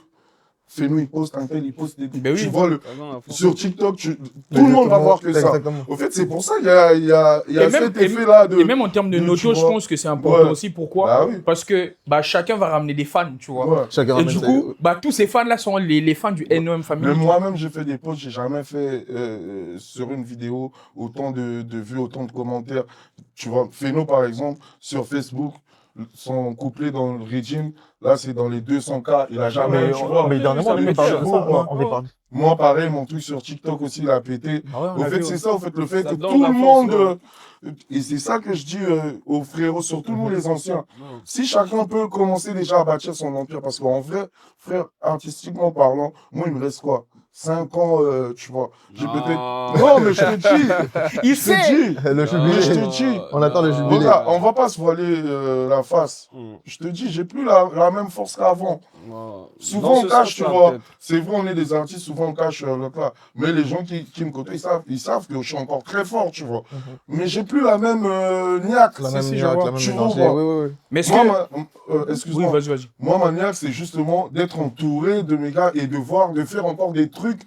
Feno, il poste un tel, il poste des Ben oui. Tu vois, T'as besoin de la force. sur TikTok, tout le monde va voir que ça. Exactement. Au fait, c'est pour ça qu'il y a Et même- cet effet-là de... Et même en termes de tu noto, je vois. pense que c'est important Ouais. aussi. Pourquoi? Bah oui. Parce que chacun va ramener des fans, tu vois. Ouais. Chacun Et ramène du ses- coup, tous ces fans-là sont les fans du NOM Family. Même moi-même, j'ai fait des posts, j'ai jamais fait sur une vidéo autant de vues, autant de commentaires. Tu vois, Feno, par exemple, sur Facebook, son couplet dans le régime, là, c'est dans les 200K. Il a jamais, Mais tu vois. dernièrement, on mais avait parlé de tu ça. vois, On avait parlé. Moi, pareil, mon truc sur TikTok aussi, il a pété. Ah ouais, on Au a fait, vu, c'est ouais. ça, au fait, le fait Ça que donne tout la le force, monde. ouais. Et c'est ça que je dis aux frérots, surtout nous les anciens. Si chacun peut commencer déjà à bâtir son empire, parce qu'en vrai, frère, artistiquement parlant, moi, il me reste quoi? 5 ans, tu vois. J'ai Ah. peut-être. Non, mais je te dis. Il Je te sait. dis. Le Mais je jubilé. te dis. On attend le jubilé. Regarde, on va pas se voiler la face. Mm. Je te dis, j'ai plus la même force qu'avant. Ouais. Souvent, Dans on ce cache, tu sens-là, vois. peut-être. C'est vrai, on est des artistes, souvent on cache le plat. Mais les gens qui me côtoient, ils savent que je suis encore très fort, tu vois. Mais j'ai plus la même niaque. La Si, même si, je niaque, vois. la même Tu énergie. vois. Oui, oui. Mais est-ce Moi, que... Oui, excuse-moi. vas-y. Moi, ma niaque, c'est justement d'être entouré de mes gars et de faire encore des trucs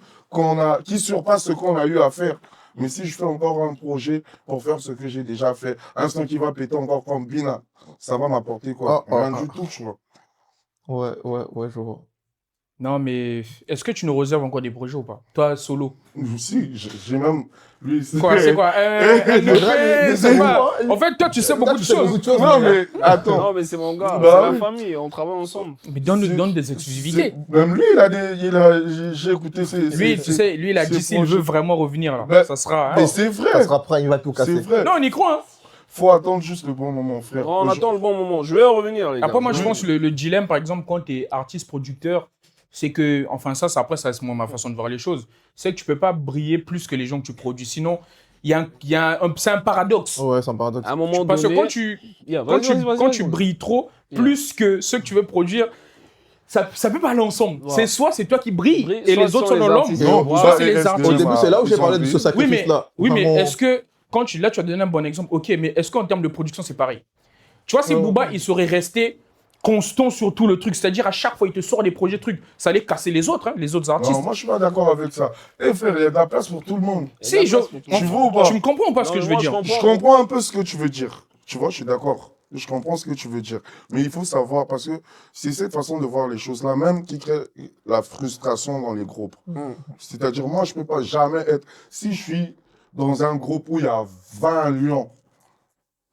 qui surpassent ce qu'on a eu à faire. Mais si je fais encore un projet pour faire ce que j'ai déjà fait, instant qui va péter encore comme Bina, ça va m'apporter quoi? Rien du tout, tu vois. Ouais, je vois. Non, mais est-ce que tu nous réserves encore des projets ou pas? Toi, solo. Si, j'ai même. Lui, Quoi, c'est quoi? mais C'est c'est pas... bon. En fait, toi, tu sais beaucoup de choses. Non, mais attends. Non, mais c'est mon gars, Bah c'est la oui. famille, on travaille ensemble. Mais donne des exclusivités. Même lui, j'ai écouté Lui, tu sais, lui, il a c'est dit s'il proche. veut vraiment revenir, là. Ben, Ça sera... hein. Mais c'est Ça vrai. sera prêt, il va tout C'est casser. vrai. Non, on y croit, hein. Faut attendre juste le bon moment, frère. On attend le bon moment. Je vais revenir, les gars. Après, moi, je vais pense que le dilemme, par exemple, quand tu es artiste-producteur, c'est que, enfin, ça, c'est moi ma façon de voir les choses, c'est que tu peux pas briller plus que les gens que tu produis. Sinon, c'est un paradoxe. Ouais, c'est un paradoxe. À un moment Parce que donné. quand tu Yeah, vas-y, vas-y, quand vas-y, tu vas-y. brilles trop, Yeah. plus que ceux que tu veux produire, ça peut pas aller ensemble. Ouais. C'est soit c'est toi qui brilles Brille, et soit les autres sont sont dans les l'ombre, artistes. Non, soit Booba c'est et les SDM, artistes. Au début, c'est là où j'ai ils ont parlé de brillé. ce Oui, sacrifice-là. mais Vraiment. est-ce que, quand là, tu as donné un bon exemple, ok, mais est-ce qu'en termes de production, c'est pareil? Tu vois, si Booba, il serait resté constant sur tout le truc, c'est-à-dire à chaque fois, il te sort des projets, trucs, ça allait casser les autres, hein, les autres artistes. Non, moi, je suis pas d'accord avec ça. Eh, frère, il y a de la place pour tout le monde. Si, je, Tu vois ou pas? tu me comprends pas ce Non, que mais je veux moi, dire? Je comprends un peu ce que tu veux dire. Tu vois, je suis d'accord. Je comprends ce que tu veux dire. Mais il faut savoir, parce que c'est cette façon de voir les choses-là même qui crée la frustration dans les groupes. C'est-à-dire, moi, je peux pas jamais être... Si je suis dans un groupe où il y a 20 lions,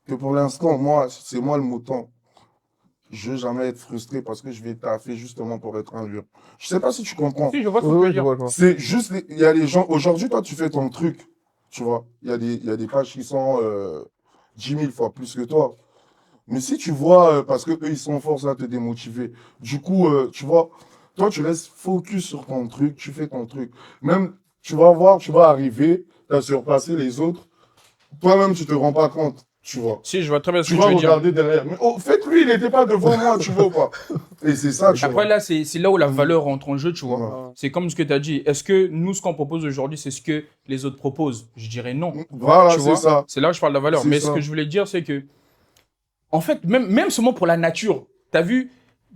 que pour l'instant, moi, c'est moi le mouton, je vais jamais être frustré parce que je vais taffer justement pour être un lion. Je sais pas si tu comprends. Si, je vois ce que Oui, tu veux oui, je dire. vois, je vois. C'est juste, il y a les gens, aujourd'hui, toi, tu fais ton truc, tu vois. Il y a des pages qui sont 10 000 fois plus que toi. Mais si tu vois, parce que eux, ils sont forts à te démotiver, du coup, tu vois, toi, tu restes focus sur ton truc, tu fais ton truc. Même, tu vas voir, tu vas arriver, tu as surpassé les autres. Toi-même, tu te rends pas compte, tu vois. Si, je vois très bien ce Tu que tu vas veux dire. regarder derrière. Mais au fait, lui, il n'était pas devant moi, tu vois ou pas. Et c'est ça, tu Après, vois. là, c'est là où la valeur entre en jeu, tu vois. Ouais. C'est comme ce que tu as dit. Est-ce que nous, ce qu'on propose aujourd'hui, c'est ce que les autres proposent? Je dirais non. Voilà, Tu c'est vois, ça. c'est là où je parle de la valeur. C'est Mais ce ça. que je voulais dire, c'est que, en fait, même seulement pour la nature, tu as vu,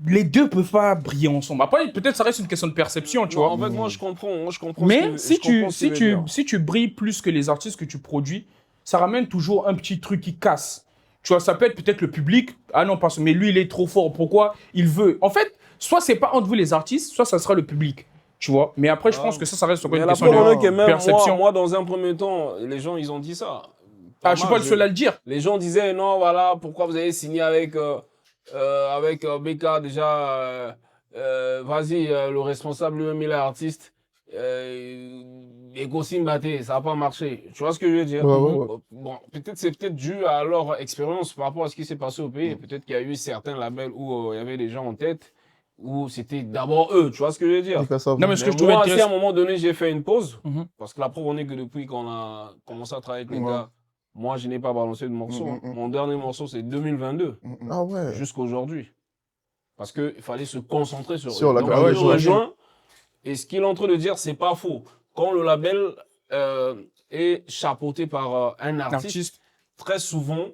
les deux peuvent pas briller ensemble. Après, peut-être ça reste une question de perception, tu Non, vois. en fait, moi, je comprends ce Mais que- si je comprends tu, ce qu'il si, veut dire. tu, si tu brilles plus que les artistes que tu produis, ça ramène toujours un petit truc qui casse. Tu vois, ça peut être peut-être le public. Ah non, parce mais lui, il est trop fort. Pourquoi il veut? En fait, soit c'est pas entre vous les artistes, soit ça sera le public. Tu vois. Mais après, je pense que ça reste encore Mais une la question preuve en est de que même perception. moi, dans un premier temps, les gens, ils ont dit ça. Ah, je suis pas le seul à le dire. Les gens disaient, non, voilà, pourquoi vous avez signé avec BK déjà, vas-y, le responsable lui-même, il est artiste. Et Gossim Baté, ça n'a pas marché. Tu vois ce que je veux dire? Ouais, ouais, ouais. Bon, peut-être c'est peut-être dû à leur expérience par rapport à ce qui s'est passé au pays. Et peut-être qu'il y a eu certains labels où il y avait des gens en tête, où c'était d'abord eux. Tu vois ce que je veux dire? Dit qu'à ça, Non, mais ce que Mais je trouvais moi, si à un intéressant. moment donné, j'ai fait une pause, Mhm. parce que la preuve en est que depuis qu'on a commencé à travailler avec les Ouais. gars, moi, je n'ai pas balancé de morceau. Mon dernier morceau, c'est 2022, Ah ouais. jusqu'à aujourd'hui. Parce qu'il fallait se concentrer sur Sur eux. la Donc, carrière, je le j'imagine. rejoins. Et ce qu'il est en train de dire, c'est pas faux. Quand le label est chapeauté par un artiste, Artiste. très souvent,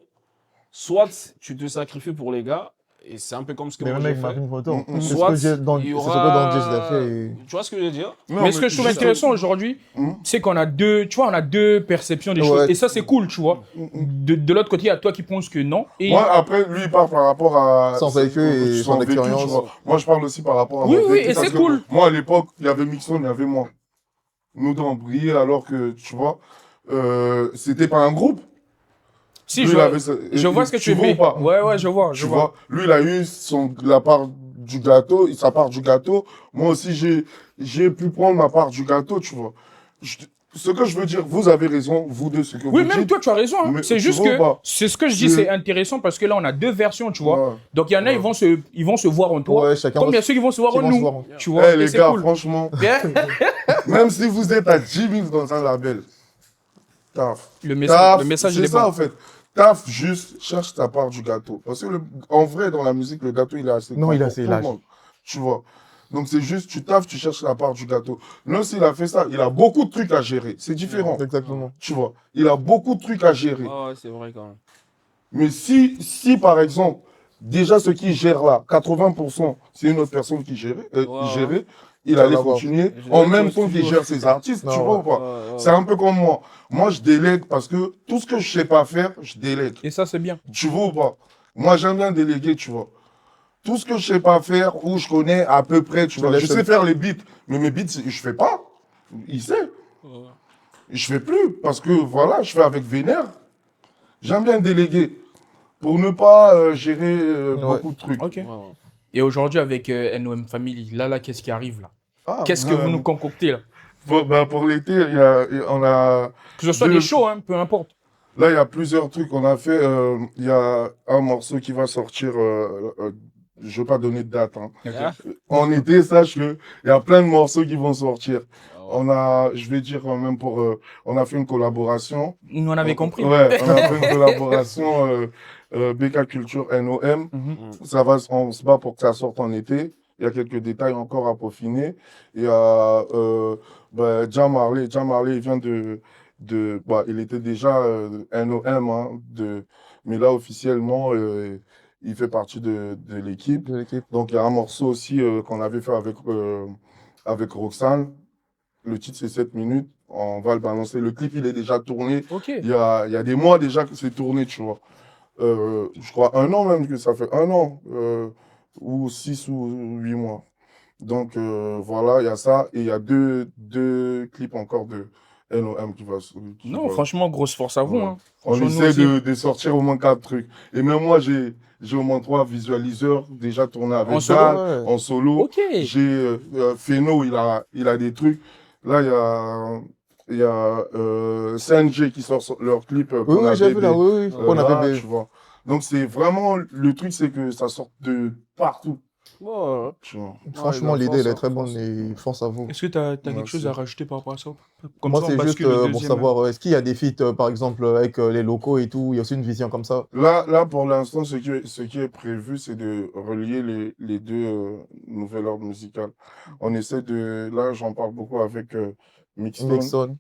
soit tu te sacrifies pour les gars, et c'est un peu comme ce que Mais moi même j'ai avec fait. Marvin Photo. C'est ce Soit que j'ai dans, il y c'est ce aura... que dans Jazz l'a fait. Et... Tu vois ce que je veux dire? Non, Mais ce que je trouve juste- intéressant aujourd'hui, c'est qu'on a deux, tu vois, on a deux perceptions des Ouais. choses. Et ça, c'est cool, tu vois. De l'autre côté, il y a toi qui penses que non. Et Moi, après, lui, il parle par rapport à Son vécu et son vécu, expérience. tu vois. Moi, je parle aussi par rapport à Oui, mon oui, vécu, et parce c'est que cool. Moi, à l'époque, il y avait Mixon, il y avait moi. Nous, on brillait alors que, tu vois, c'était pas un groupe. si Lui, je, il avait je vois ce que tu vois veux. ou pas? Ouais, ouais, je vois. Tu vois, lui, il a eu la part du gâteau, sa part du gâteau. Moi aussi, j'ai pu prendre ma part du gâteau, tu vois. Ce que je veux dire, vous avez raison, vous deux, ce que Oui, vous même dites. toi, tu as raison. hein. Mais C'est tu juste vois que, pas. c'est ce que je dis, C'est- c'est intéressant parce que là, on a deux versions, tu vois. Ouais. Donc, il y en a, Ouais. ils vont se voir en toi. Ouais, chacun Comme il y a va- ceux qui vont se voir qui en vont se nous. voir en- Tu vois, Eh, et les c'est gars, cool. franchement, même si vous êtes à 10 000 dans un label, taf. Le Taf, message, il c'est est ça bon. en fait. Taf, juste cherche ta part du gâteau. Parce que en vrai, dans la musique, le gâteau, il est assez Non, grand il est pour assez tout large. le monde. Tu vois. Donc c'est juste, tu taffes, tu cherches la part du gâteau. Là, s'il a fait ça, il a beaucoup de trucs à gérer. C'est différent. Exactement. Tu vois. Il a beaucoup de trucs à gérer. Ouais, c'est vrai quand même. Mais si par exemple, déjà ce qui gère là, 80%, c'est une autre personne qui gérait, Ouais. gérait, il Ça allait va voir. continuer Je en vais même être au temps qu'il studio. gère ses artistes, Non, tu vois ouais. ou pas? Ouais, ouais. C'est un peu comme moi. Moi, je délègue parce que tout ce que je sais pas faire, je délègue. Et ça, c'est bien. Tu vois ou pas? Moi, j'aime bien déléguer, tu vois. Tout ce que je sais pas faire, ou je connais à peu près, tu te vois. laisses Je sais le- faire les beats, mais mes beats, je fais pas. Il sait. Je fais plus, parce que voilà, je fais avec Vénère. J'aime bien déléguer, pour ne pas gérer beaucoup de trucs. Ok. Ouais, ouais. Et aujourd'hui, avec NOM Family, là, qu'est-ce qui arrive là? Ah, Qu'est-ce que vous nous concoctez là? pour l'été, on a... Que ce soit Deux- des shows, hein, peu importe. Là, il y a plusieurs trucs. On a fait, il y a un morceau qui va sortir, je veux pas donner de date. Hein. Ah, En été, sache que il y a plein de morceaux qui vont sortir. ouais. On a, je vais dire même pour, on a fait une collaboration. Nous en avait compris. Ouais, on a fait une collaboration BK Culture NOM. Mhm. Ça va, on se bat pour que ça sorte en été. Il y a quelques détails encore à peaufiner. Il y a Jam Marley. Jam Marley, il vient il était déjà NOM, hein, mais là, officiellement, il fait partie de l'équipe. De l'équipe. Donc, il y a un morceau aussi qu'on avait fait avec Roxane. Le titre, c'est 7 minutes. On va le balancer. Le clip, il est déjà tourné. Ok. Il y a des mois déjà que c'est tourné, tu vois. Je crois 1 an même que ça fait 1 an, ou 6 ou 8 mois. Donc voilà, il y a ça. Et il y a deux clips encore de NOM qui Non, va- franchement, grosse force à vous. Ouais. Hein. On Franchement, nous essaie aussi. de sortir au moins 4 trucs. Et même moi, j'ai au moins 3 visualiseurs déjà tournés En avec solo? Dal, Ouais. en solo. Ok. J'ai Feno, il a des trucs. Là, il y a CNG qui sort leur clip Oui, qu'on oui, j'ai avait vu là, oui, oui. On là, avait. tu vois. Donc, c'est vraiment, le truc, c'est que ça sort de partout, Ouais, ouais. tu vois. Franchement, les gars, l'idée, elle est force, très hein, bonne force. et force à vous. Est-ce que tu as quelque chose Merci. à rajouter par rapport à ça? Comme Moi, ça, on c'est juste bascule au pour deuxième. savoir, est-ce qu'il y a des feats, par exemple, avec les locaux et tout, il y a aussi une vision comme ça? Là, pour l'instant, ce qui est prévu, c'est de relier les deux nouvel ordre musical. On essaie là, j'en parle beaucoup avec Mixstone. Nixon.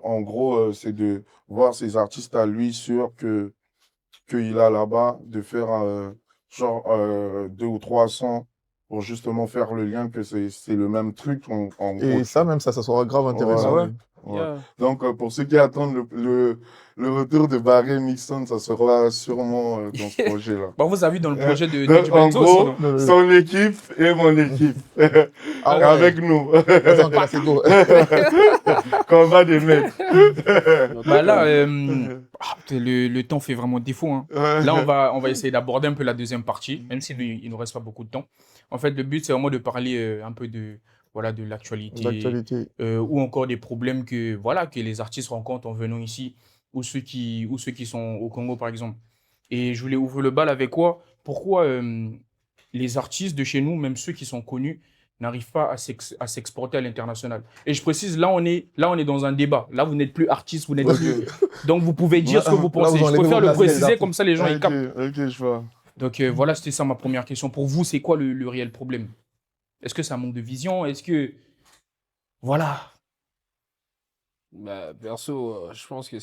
En gros, c'est de voir ces artistes à lui sûrs qu'il a là-bas, de faire genre 2 ou 3 sons pour justement faire le lien que c'est le même truc, en gros, Et tu ça, vois. même ça sera grave Ouais. intéressant. Ah ouais? Ouais. Yeah. Donc, pour ceux qui attendent le retour de Barré Mixon, ça sera sûrement dans ce projet-là. Bah, vous avez vu dans le projet de Donc, DJ en Benzo aussi, gros, non? Non, son équipe et mon équipe. Ah ouais. Avec nous. Attends, là, c'est go. Combat des maîtres. Bah là, le temps fait vraiment défaut. Hein. Là, on va essayer d'aborder un peu la deuxième partie, même s'il ne nous reste pas beaucoup de temps. En fait, le but, c'est vraiment de parler un peu voilà, de l'actualité D'actualité. ou encore des problèmes voilà, que les artistes rencontrent en venant ici ou ceux qui sont au Congo, par exemple. Et je voulais ouvrir le bal avec quoi? Pourquoi les artistes de chez nous, même ceux qui sont connus, n'arrivent pas à s'exporter à l'international? Et je précise, là, on est dans un débat. Là, vous n'êtes plus artiste, vous n'êtes donc vous pouvez dire ce que vous pensez. vous Je enlevez préfère vos le casquettes préciser, d'artiste. comme ça les gens ils captent. Ok, je vois. Donc voilà, c'était ça ma première question. Pour vous, c'est quoi le réel problème? Est-ce que c'est un manque de vision? Est-ce que... Voilà. Bah, perso, je pense que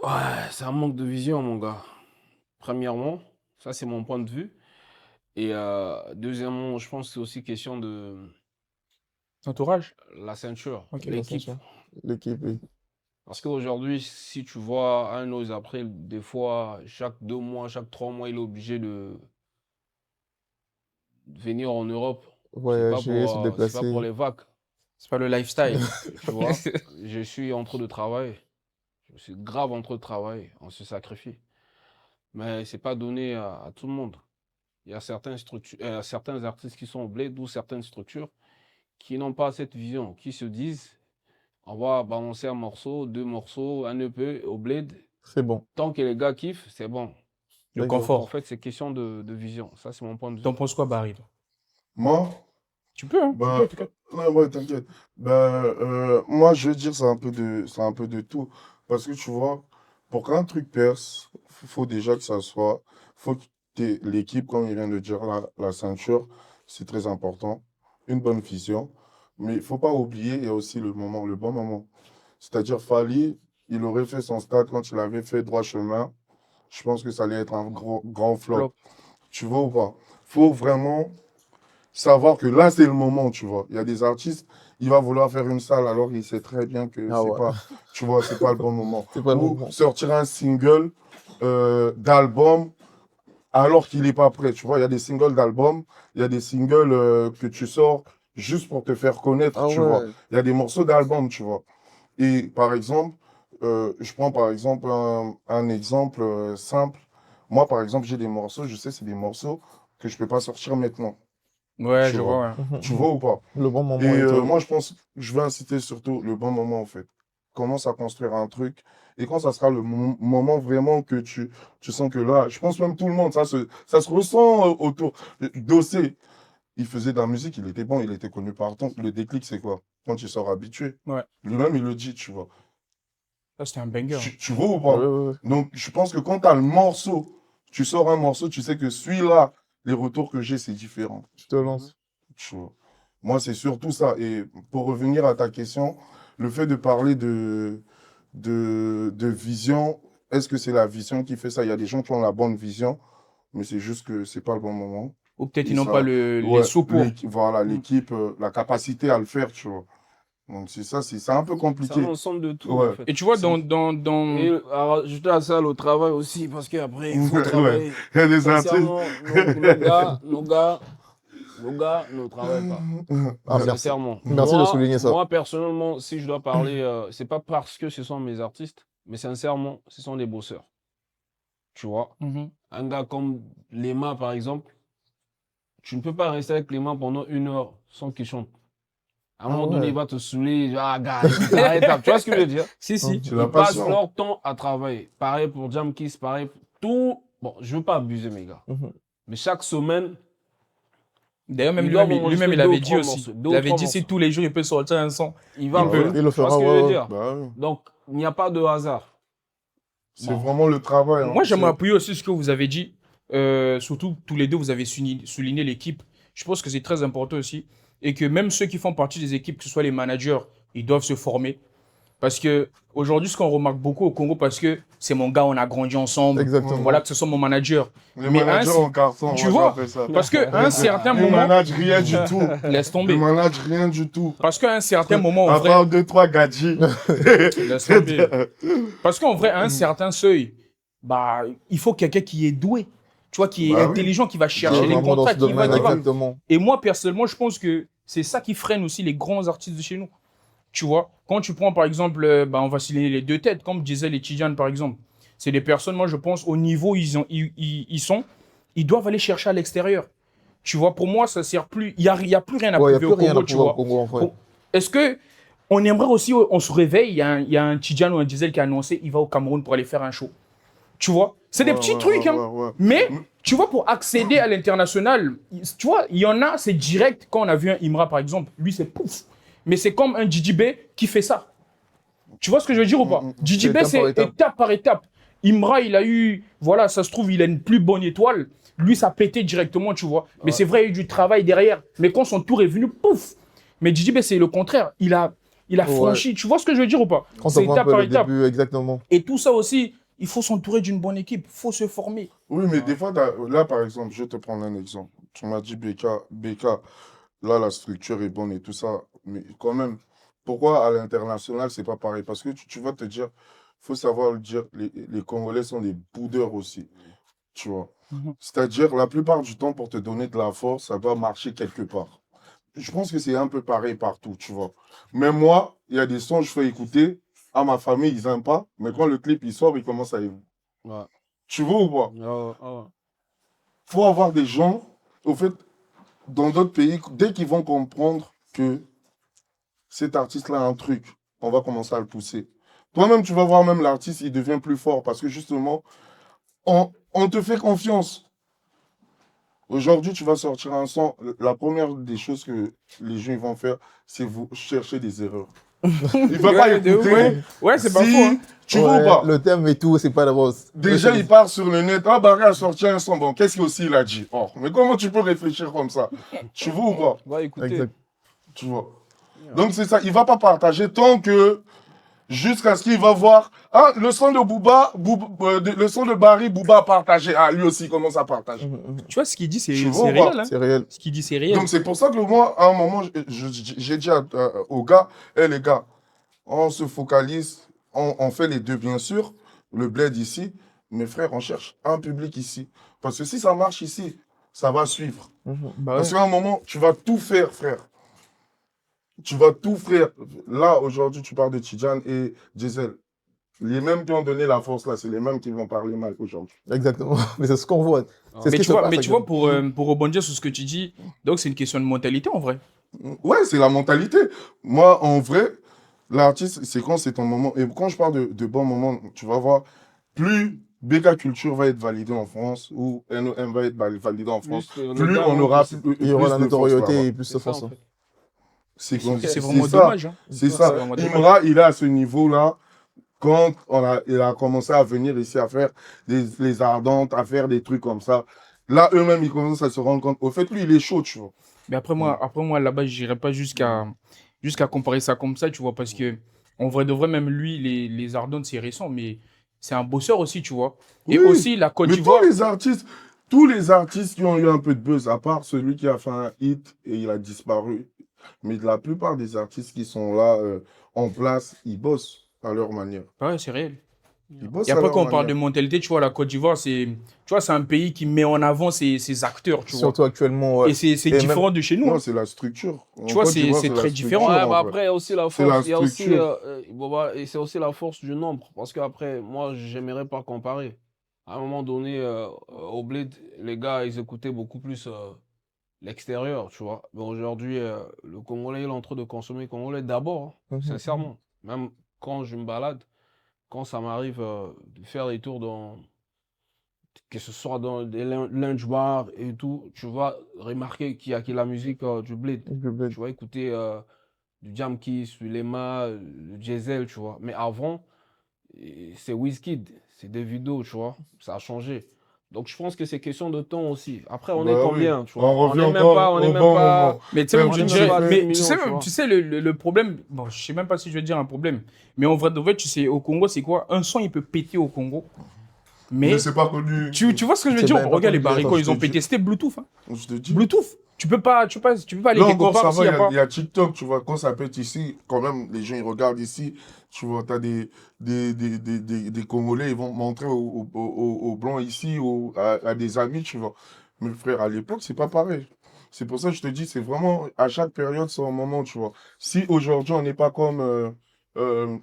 ouais, c'est un manque de vision, mon gars. Premièrement, ça c'est mon point de vue. Et deuxièmement, je pense que c'est aussi question de Entourage? la ceinture, Ok. l'équipe. L'équipe, oui. Parce qu'aujourd'hui, si tu vois un os après, des fois, chaque 2 mois, chaque 3 mois, il est obligé de venir en Europe. Voyager, se C'est pas pour déplacer. les vagues, C'est pas le lifestyle. tu vois. Je suis en train de travailler. Je suis grave en train de travailler. On se sacrifie. Mais c'est pas donné à tout le monde. Il y a certains artistes qui sont au bled ou certaines structures qui n'ont pas cette vision, qui se disent on va balancer un morceau, 2 morceaux, un EP au bled. C'est bon. Tant que les gars kiffent, c'est bon. Le D'accord. En confort. fait, c'est question de vision. Ça, c'est mon point de vue. T'en penses quoi, Barry, toi? Moi, Tu peux, hein? bah, ouais, t'inquiète. Moi, je veux dire, c'est un peu de tout. Parce que tu vois, pour qu'un truc perce, faut déjà que ça soit, faut que l'équipe, comme il vient de dire, la ceinture, c'est très important. Une bonne vision. Mais il faut pas oublier, il y a aussi le bon moment. C'est-à-dire, Fally, il aurait fait son stade quand il avait fait droit chemin. Je pense que ça allait être un grand flop. Flop. Tu vois ou pas? Faut vraiment savoir que là, c'est le moment, tu vois. Il y a des artistes, il va vouloir faire une salle alors il sait très bien que Ah c'est ouais. pas, tu vois, c'est pas le bon moment. C'est pas le Ou moment. sortir un single d'album alors qu'il n'est pas prêt. Tu vois, il y a des singles d'album, il y a des singles que tu sors juste pour te faire connaître, Ah tu vois. ouais. Il y a des morceaux d'album, tu vois. Et par exemple, je prends par exemple un exemple simple. Moi, par exemple, j'ai des morceaux, je sais, c'est des morceaux que je peux pas sortir maintenant. Ouais, Tu je vois. vois. Ouais. Tu vois ou pas? Le bon moment Et et tout. moi, je pense que je vais inciter surtout le bon moment, en fait. Commence à construire un truc. Et quand ça sera le moment vraiment que tu sens que là, je pense même tout le monde, ça se ressent autour. Dossé, il faisait de la musique, il était bon, il était connu partout. Le déclic, c'est quoi? Quand tu sors habitué. Ouais. Lui-même, il le dit, tu vois. Ça, c'était un banger. Tu vois ou Ouais, pas? ouais, ouais. Donc, je pense que quand tu as le morceau, Tu sors un morceau, tu sais que celui-là, les retours que j'ai, c'est différent. Tu te lances. Tu vois. Moi, c'est surtout ça. Et pour revenir à ta question, le fait de parler de vision, est-ce que c'est la vision qui fait ça? Il y a des gens qui ont la bonne vision, mais c'est juste que c'est pas le bon moment. Ou peut-être Et ils n'ont ça, pas les ouais, sous pour. voilà, l'équipe, la capacité à le faire, tu vois. Donc c'est ça, c'est un peu C'est compliqué. un ensemble de tout, Ouais. en fait. Et tu vois, C'est- dans... Et rajouter à ça le travail aussi, parce qu'après, il faut Ouais. travailler. Il y a des artistes. Sincèrement, nos gars ne travaillent pas. Ah, merci. Sincèrement. Merci de souligner ça. Moi, personnellement, si je dois parler, c'est pas parce que ce sont mes artistes, mais sincèrement, ce sont des bosseurs. Tu vois, Mhm. un gars comme Lema, par exemple, tu ne peux pas rester avec Lema pendant 1 heure sans qu'il chante. À un Ah moment donné, ouais. il va te saouler. Ah, gars, arrête. Tu vois ce que je veux dire? Si, si. C'est la Ils passent passion. leur temps à travailler. Pareil pour Jam Kiss, pareil pour tout. Bon, je veux pas abuser, mes gars. Mhm. Mais chaque semaine, D'ailleurs, même Ils doivent lui-même, enregistrer il avait deux ou dit trois aussi. morceaux, deux Il ou avait trois dit si morceaux. tous les jours il peut sortir un son. il va Il me peut. Il le Tu vois fera, ce que je ouais, veux ouais. dire? Bah oui. Donc, il n'y a pas de hasard. C'est Bon. vraiment le travail. hein. Moi, j'aimerais C'est- appuyer aussi ce que vous avez dit. Surtout, tous les deux, vous avez souligné l'équipe. Je pense que c'est très important aussi. Et que même ceux qui font partie des équipes, que ce soit les managers, ils doivent se former. Parce que aujourd'hui, ce qu'on remarque beaucoup au Congo, parce que c'est mon gars, on a grandi ensemble. Exactement. Voilà, que ce soit mon manager. Les Mais managers un- en carton, tu moi, vois, j'appelle ça. Parce qu'à un certain Ils moment, managent rien du tout. laisse Ils tomber. managent rien du tout. Parce qu'à un certain moment, en À vrai, part 2-3 gadgets. laisse tomber. Parce qu'en vrai, à un certain seuil, bah, il faut quelqu'un qui est doué. Tu vois, qui est Bah oui. intelligent, qui va Qui est chercher les vraiment dans contrats, ce qui va, domaine, qui va. exactement. Et moi, personnellement, je pense que c'est ça qui freine aussi les grands artistes de chez nous. Tu vois, quand tu prends par exemple, on va citer les deux têtes, comme Diesel et Tidiane par exemple. C'est des personnes, moi je pense, au niveau où ils sont, ils doivent aller chercher à l'extérieur. Tu vois, pour moi, ça sert plus. Il y a plus rien à Ouais, il n'y a prouver plus au rien Congo, à tu prouver vois. au Congo, en vrai. Pour- Est-ce que on aimerait aussi, on se réveille, il y a un Tidiane ou un Diesel qui a annoncé, il va au Cameroun pour aller faire un show. Tu vois, c'est des petits trucs, hein. Ouais. Mais, tu vois, pour accéder à l'international, tu vois, il y en a, c'est direct. Quand on a vu un Imra, par exemple, lui, c'est pouf. Mais c'est comme un DJB qui fait ça. Tu vois ce que je veux dire ou pas? DJB, Étape c'est par étape. étape par étape. Imra, il a eu, voilà, ça se trouve, il a une plus bonne étoile. Lui, ça pétait directement, tu vois. Mais c'est vrai, il y a eu du travail derrière. Mais quand son tour est venu, pouf. Mais DJB, c'est le contraire. Il a franchi. Tu vois ce que je veux dire ou pas? Quand C'est on voit un étape peu par le étape. début, exactement. Et tout ça aussi, il faut s'entourer d'une bonne équipe. Il faut se former. Oui, mais des fois, là, par exemple, je vais te prendre un exemple. Tu m'as dit BK, là, la structure est bonne et tout ça. Mais quand même, pourquoi à l'international, c'est pas pareil? Parce que tu vas te dire, faut savoir le dire, les Congolais sont des boudeurs aussi. Tu vois. Mhm. C'est-à-dire, la plupart du temps, pour te donner de la force, ça doit marcher quelque part. Je pense que c'est un peu pareil partout, tu vois. Mais moi, il y a des sons que je fais écouter à ma famille, ils n'aiment pas. Mais quand le clip, il sort, ils commencent à aimer. Ouais. Tu vois ou pas? Faut avoir des gens, au fait, dans d'autres pays, dès qu'ils vont comprendre que cet artiste-là a un truc, on va commencer à le pousser. Toi-même, tu vas voir même l'artiste, il devient plus fort parce que justement, on te fait confiance. Aujourd'hui, tu vas sortir un son. La première des choses que les gens ils vont faire, c'est vous chercher des erreurs. Il va pas Ouais, de ouf, écouter. ouais, c'est pas Si, faux. Hein. tu vois ou pas? Le thème et tout, c'est pas d'abord. Déjà, il part sur le net. Ah, Barry a sorti un son. Bon, qu'est-ce qu'il a dit? Oh, mais comment tu peux réfléchir comme ça? Tu vois ou pas? Va écouter. Exact. Tu vois. Donc, c'est ça. Il va pas partager tant que jusqu'à ce qu'il va voir. Ah, le son de Booba, le son de Barry, Booba a partagé. Ah, lui aussi commence à partager. Tu vois, ce qu'il dit, c'est Tu vois ou réel. pas? Hein. C'est réel. Ce qu'il dit, c'est réel. Donc, c'est pour ça que moi, à un moment, j'ai dit aux gars, hé les gars, on se focalise, on fait les deux, bien sûr, le bled ici, mais frère, on cherche un public ici. Parce que si ça marche ici, ça va suivre. Bah Parce qu'à un moment, tu vas tout faire, frère. Tu vas tout faire. Là, aujourd'hui, tu parles de Tidjane et Diesel. Les mêmes qui ont donné la force là, c'est les mêmes qui vont parler mal aujourd'hui. Exactement. Mais c'est ce qu'on voit. C'est ce Mais qui tu se vois, passe, mais tu vois exactement. pour rebondir sur ce que tu dis, donc c'est une question de mentalité en vrai. Ouais, c'est la mentalité. Moi, en vrai, l'artiste, c'est quand c'est ton moment. Et quand je parle de bons moments, tu vas voir, plus BK Culture va être validé en France ou NOM va être validé en France, le plus gars, on aura c'est- plus Il y aura la de force notoriété là-bas. et plus de c'est ça, force. en fait. C'est C'est c'est vraiment ça. dommage. Hein. C'est C'est ça. vraiment dommage. Imra, il est à ce niveau-là. quand il a commencé à venir ici à faire les ardentes, à faire des trucs comme ça, là, eux-mêmes, ils commencent à se rendre compte. Au fait, lui, il est chaud, tu vois. Mais après moi là-bas, je n'irais pas jusqu'à comparer ça comme ça, tu vois, parce que en vrai de vrai, même lui, les Ardentes, c'est récent, mais c'est un bosseur aussi, tu vois. Et Oui, aussi, la Côte mais d'Ivoire. tous les artistes qui ont eu un peu de buzz, à part celui qui a fait un hit et il a disparu, mais la plupart des artistes qui sont là en place, ils bossent à leur manière. Ouais, c'est réel. Ils bossent Et à après, leur quand on parle de manière. mentalité, tu vois, la Côte d'Ivoire, tu vois, c'est un pays qui met en avant ses acteurs, tu vois. Surtout actuellement, ouais. Et c'est Et même- différent de chez nous. Non, hein. c'est la structure. En Tu vois, Côte d'Ivoire, c'est la très différent. structure, Ouais, en bah vrai. après, il y a aussi la C'est la force, il y a aussi, structure. bon, bah, et c'est aussi la force du nombre. Parce qu'après, moi, j'aimerais pas comparer. À un moment donné, au Bled, les gars, ils écoutaient beaucoup plus l'extérieur, tu vois. Mais aujourd'hui, le Congolais, il est en train de consommer congolais d'abord, hein, Mhm. sincèrement. Même quand je me balade, quand ça m'arrive de faire des tours que ce soit dans des lunch bars et tout, tu vas remarquer qu'il y a la musique du Bled. Tu vas écouter du Jam Kiss, du Lema, du Diesel, tu vois. Mais avant, c'est Wizkid, c'est Davido, tu vois. Ça a changé. Donc je pense que c'est question de temps aussi. Après, on est Bah oui. combien, tu vois. On revient n'est même encore pas, on au est même bon pas, moment. Mais tu sais, Même moi, on je est tu même dirais, pas à 6 mais millions, tu vois. tu sais le problème, bon, je sais même pas si je vais dire un problème, mais en vrai de vrai, tu sais, au Congo, c'est quoi? Un son, il peut péter au Congo, Mais mais c'est pas connu. tu vois ce que je veux C'est dire? même pas Regarde les connu, baricots, je ils ont te pété, dis. c'était Bluetooth. Hein. Je te dis. Bluetooth, tu peux pas aller Là quelque encore, ça part va, s'il y a pas. il y a TikTok, tu vois, quand ça pète ici, quand même, les gens, ils regardent ici, tu vois, tu as des Congolais, ils vont montrer aux Blancs ici, à des amis, tu vois. Mais frère, à l'époque, c'est pas pareil. C'est pour ça que je te dis, c'est vraiment, à chaque période, c'est un moment, tu vois. Si aujourd'hui, on n'est pas comme euh,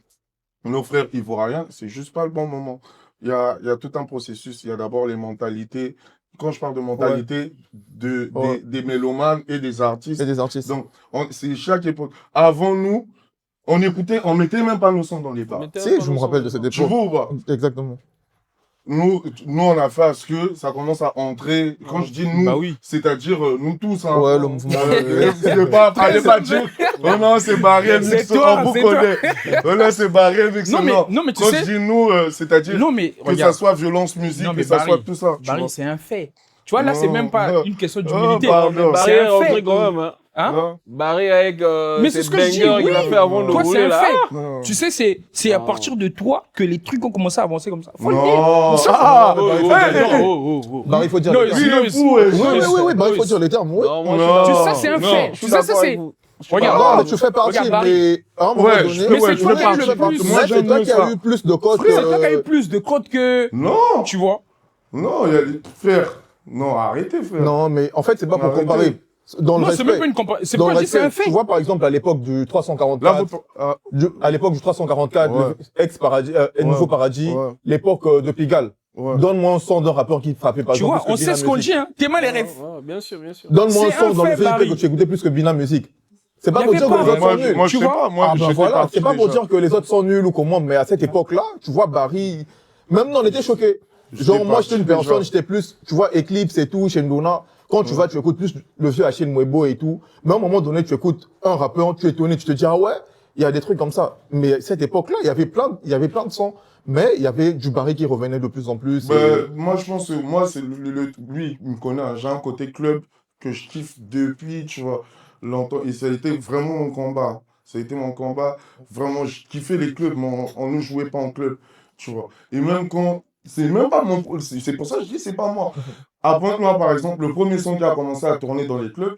nos frères ivoiriens, c'est juste pas le bon moment. Il y a tout un processus. Il y a d'abord les mentalités. Quand je parle de Ouais, mentalité, ouais. des mélomanes et des Et artistes. des artistes. Donc, c'est chaque époque. Avant nous, on mettait même pas nos sons dans les On bars. mettait Si, même pas je me nos rappelle sons de cette dedans. Tu époque. vois ou pas? Exactement. Nous, on a fait à ce que ça commence à entrer. Quand je dis nous, Bah oui. c'est-à-dire nous tous. Hein. Ouais, le mouvement. Allez pas dire. Oh non, c'est barré, C'est mix. toi, On vous c'est toi. connaît. Oh non, c'est barré, mix. Non, mais tu Quand sais, je dis nous, c'est-à-dire non, mais que ça regarde, soit violence musique, non, que mais ça soit Barry, tout ça. Tu Barry, vois. c'est un fait. Tu vois, là, c'est même pas Non. une question Oh, d'humilité. pardon. Barry C'est est un rentré fait. quand même, hein. Hein? Non. Barry avec Mais ses c'est ce que je dis, bangers qu'il a oui. fait avant de Toi, c'est rouler un là. fait. Non. Tu sais, c'est à Non. partir de toi que les trucs ont commencé à avancer comme ça. Faut le dire. Non. Ça, Ah, oh, hey, oh, hey. Bah, il faut dire Non, les termes. Lui, il est noise, fou, ouais. Oui, oui, oui, oui, bah, il faut dire les termes, oui. Non, moi, Non. je suis Tu sais, d'accord. ça, c'est un Non. fait. Je suis Tu sais, ça, d'accord c'est. avec vous. Regarde, Non, mais tu fais partie, regarde, Barry. mais à un moment Ouais, donné, je- Mais c'est ouais, toi je qui as fais eu partie. plus. Moi, c'est j'aime toi mieux qui as ça. eu plus de codes C'est toi qui as eu que. plus de codes que. Non. Tu vois. Non, il y a des frères. Non, arrêtez, frère. Non, mais en fait, c'est pas pour Arrêtez. comparer. Dans le Non, c'est même respect. pas une comparaison. C'est Dans pourquoi le je dis c'est un respect. Tu fait. vois, par exemple, à l'époque du Là, 344, à l'époque du 344, Ouais. le ex-paradis, Nouveau Ouais. Paradis, Ouais. l'époque de Pigalle. Ouais. Donne-moi un son d'un rappeur qui frappait par Tu exemple vois, plus on que sait Bina ce qu'on Music. dit, hein. T'es mal les rêves. Ouais, bien sûr, bien sûr. Donne-moi un C'est son un dans le fait, fait Barry. que tu écoutais plus que Bina Music. C'est pas Y pour avait dire pas- que les autres Moi, sont nuls. moi, je tu sais vois. pas. Moi, Ah ben j'étais voilà, parti c'est pas pour déjà. dire que les autres sont nuls ou comment, mais à cette époque-là, tu vois, Barry, même nous on était choqués. J'étais Genre, moi parti j'étais une déjà. personne, j'étais plus, tu vois, Eclipse et tout, chez Ndona. Quand tu vas, tu écoutes plus le vieux Achille Mwebo et tout. Mais à un moment donné, tu écoutes un rappeur, tu es étonné, tu te dis, ah ouais, il y a des trucs comme ça. Mais à cette époque-là, il y avait plein de sons. Mais il y avait du Barry qui revenait de plus en plus. Ben, moi, je pense que moi, c'est lui, il me connaît. Hein. J'ai un côté club que je kiffe depuis, tu vois, longtemps. Et ça a été vraiment mon combat. Ça a été mon combat. Vraiment, je kiffais les clubs, mais on ne jouait pas en club, tu vois. Et même quand. C'est même pas mon. C'est pour ça que je dis, c'est pas moi. À Pointe-Noire, par exemple, le premier son qui a commencé à tourner dans les clubs,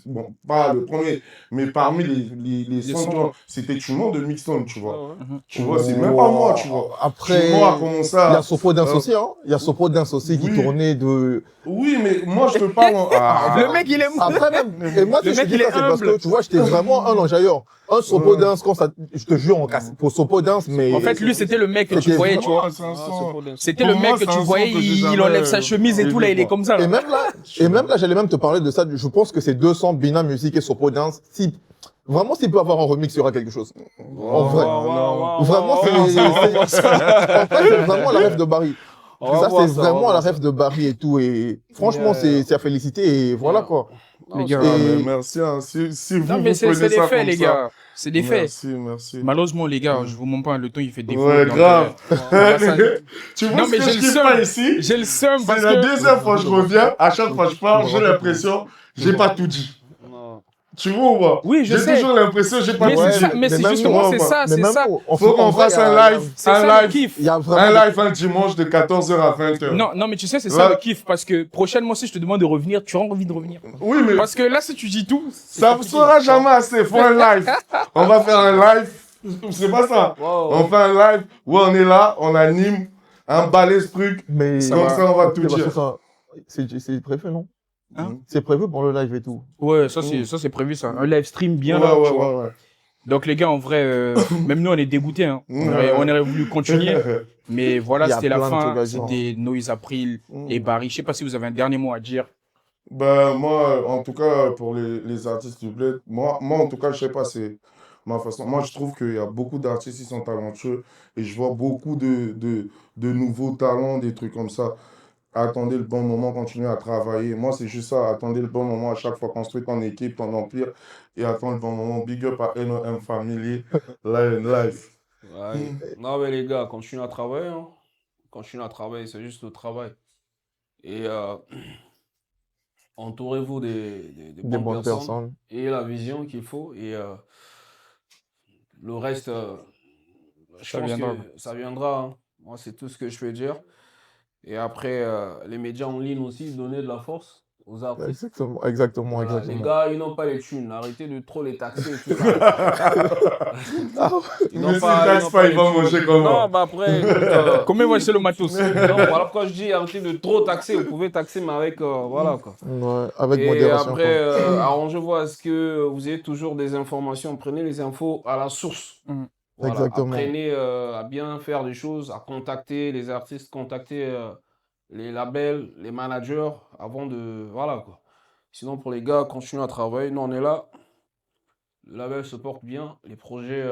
bon, pas le premier, mais parmi les sons, sons. tu vois, c'était Tumo de Mixton, tu vois. Ouais, ouais. Tu vois, c'est même pas moi, tu vois. Après, Tumo a commencé à. il y a Sopo Dance aussi, hein. Il y a Sopo Dance aussi qui Oui. tournait de. Oui, mais moi, je te parle. Le mec, il est mou. Après même, et moi, Le si je mec, dis il ça, est c'est parce humble. que, tu vois, j'étais vraiment un enjailleur. Un Sopo Dance, quand ça, je te jure, on casse pour Sopo Dance, mais. En fait, lui, c'était le mec que tu C'était voyais, tu vois. Ouais, c'est un Ah, son. c'est pour des- C'était Pour le moi, mec que c'est un tu son voyais, que j'ai il jamais, enlève sa chemise et tout, là, il est comme ça. Et Là. même là, j'allais même te parler de ça. Je pense que ces deux sons, Bina Music et Sopo Dance, si, vraiment, s'il peut avoir un remix, il y aura quelque chose. En vrai. non. Vraiment, c'est, non. en fait, c'est vraiment la rêve de Barry. On va Ça, voir c'est ça, on va vraiment la voir ça. rêve de Barry et tout. Et franchement, Yeah. c'est à féliciter. Et voilà Yeah. quoi. Non, Les gars. Ah, mais Et merci, hein. Si Non, vous, mais vous c'est prenez des ça faits, comme les ça. gars. C'est des faits. Merci. Malheureusement, les gars, Mm. je vous mens pas, le temps il fait défaut. Ouais, donc, grave. va s'en- Tu vois Non, ce mais que j'ai je le kiffe seum. pas ici? J'ai le seum C'est parce la que. deuxième fois que je reviens. À chaque fois que je parle, j'ai l'impression j'ai pas tout dit. Non. Tu vois ou pas? Oui, je J'ai sais. toujours l'impression j'ai pas Mais tout c'est dit. ça, mais c'est même justement, nous, c'est on ça, Mais c'est même, ça. Faut qu'on fasse un live. C'est ça le Un live. kiff. Il y a Un vraiment. live un dimanche de 14h à 20h. Non, non, mais tu sais, c'est ça Ouais. le kiff parce que prochainement, si je te demande de revenir, tu as envie de revenir. Oui, mais Parce que là, si tu dis tout, ça ne sera jamais assez. Faut un live. On va faire un live. C'est pas ça. Wow. On fait un live où on est là, on anime, emballer ce truc. Mais Ça Comme va. ça, on va tout parce que dire. ça, c'est prévu, non? Hein? C'est prévu pour le live et tout. ouais, ça c'est prévu ça. Un live stream bien Ouais, là, ouais, tu vois. ouais. Donc les gars, en vrai, même nous on est dégoûtés. Hein. Ouais. On aurait voulu continuer, mais voilà, Il y a c'était la plein de fin. trucs à dire. C'était Noise April et Barry. Je sais pas si vous avez un dernier mot à dire. Ben, moi, en tout cas, pour les artistes du bled, moi, en tout cas, je sais pas, c'est ma façon. Moi, je trouve qu'il y a beaucoup d'artistes qui sont talentueux et je vois beaucoup de nouveaux talents, des trucs comme ça. Attendez le bon moment, continuez à travailler. Moi, c'est juste ça, attendez le bon moment à chaque fois, construis ton équipe, ton empire et attends le bon moment. Big up à NOM Family, Lion Life. Ouais. Non, mais les gars, continuez à travailler. Hein. Continuez à travailler, c'est juste le travail. Et entourez-vous des Des bonnes bonnes personnes personnes. et la vision qu'il faut. Et le reste, je Ça pense viendra. que ça viendra. Hein. Moi, c'est tout ce que je peux dire. Et après, les médias en ligne aussi, donner de la force aux artistes. Exactement, exactement, Voilà, les exactement. gars, ils n'ont pas les thunes. Arrêtez de trop les taxer et tout ça. Ils Mais s'ils taxent pas, les ils vont thunes. manger comment? Non, bah après, écoute, Combien va acheter le matos? non, voilà pourquoi je dis arrêtez de trop taxer. Vous pouvez taxer, mais avec, voilà quoi. Ouais, avec Et modération. après, quoi. arrangez-vous à ce que vous ayez toujours des informations. Prenez les infos à la source. Mhm. Voilà, Exactement. apprenez à bien faire des choses, à contacter les artistes, contacter les labels, les managers avant de... Voilà quoi. Sinon, pour les gars, continuez à travailler. Nous, on est là. Le label se porte bien. Les projets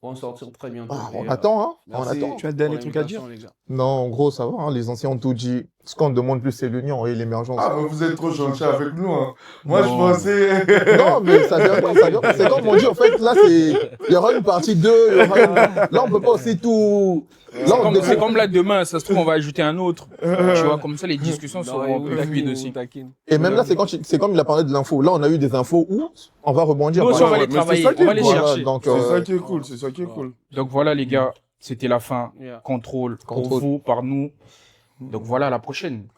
vont sortir très bientôt. Ah, Et, on attend, hein? On merci attend. Tu as un pour dernier truc à dire? l'invitation, les gars. Non, en gros, ça va, hein, les anciens ont tout dit. Ce qu'on demande plus, c'est l'union et l'émergence. Ah, mais vous êtes trop gentil avec nous, hein. Moi, je Non. pensais... Non, mais ça vient pas, ça vient pas. C'est comme on dit, en fait, là, il y aura une partie 2, là, on peut pas aussi tout... Là, on C'est décide. comme là demain, ça se trouve, on va ajouter un autre. Tu vois, comme ça, les discussions Non, seront un il peu vous taquine, fluides il aussi. vous taquine. Et même là, c'est comme il a parlé de l'info. Là, on a eu des infos où on va rebondir. Nous aussi, on va Voilà. les mais c'est travailler, ça qui on va est les cool. chercher. Donc, C'est ça qui est cool, c'est ça qui est cool. Donc voilà, les gars, c'était la fin. Yeah. Contrôle pour Contrôle. vous, par nous. Donc voilà, à la prochaine.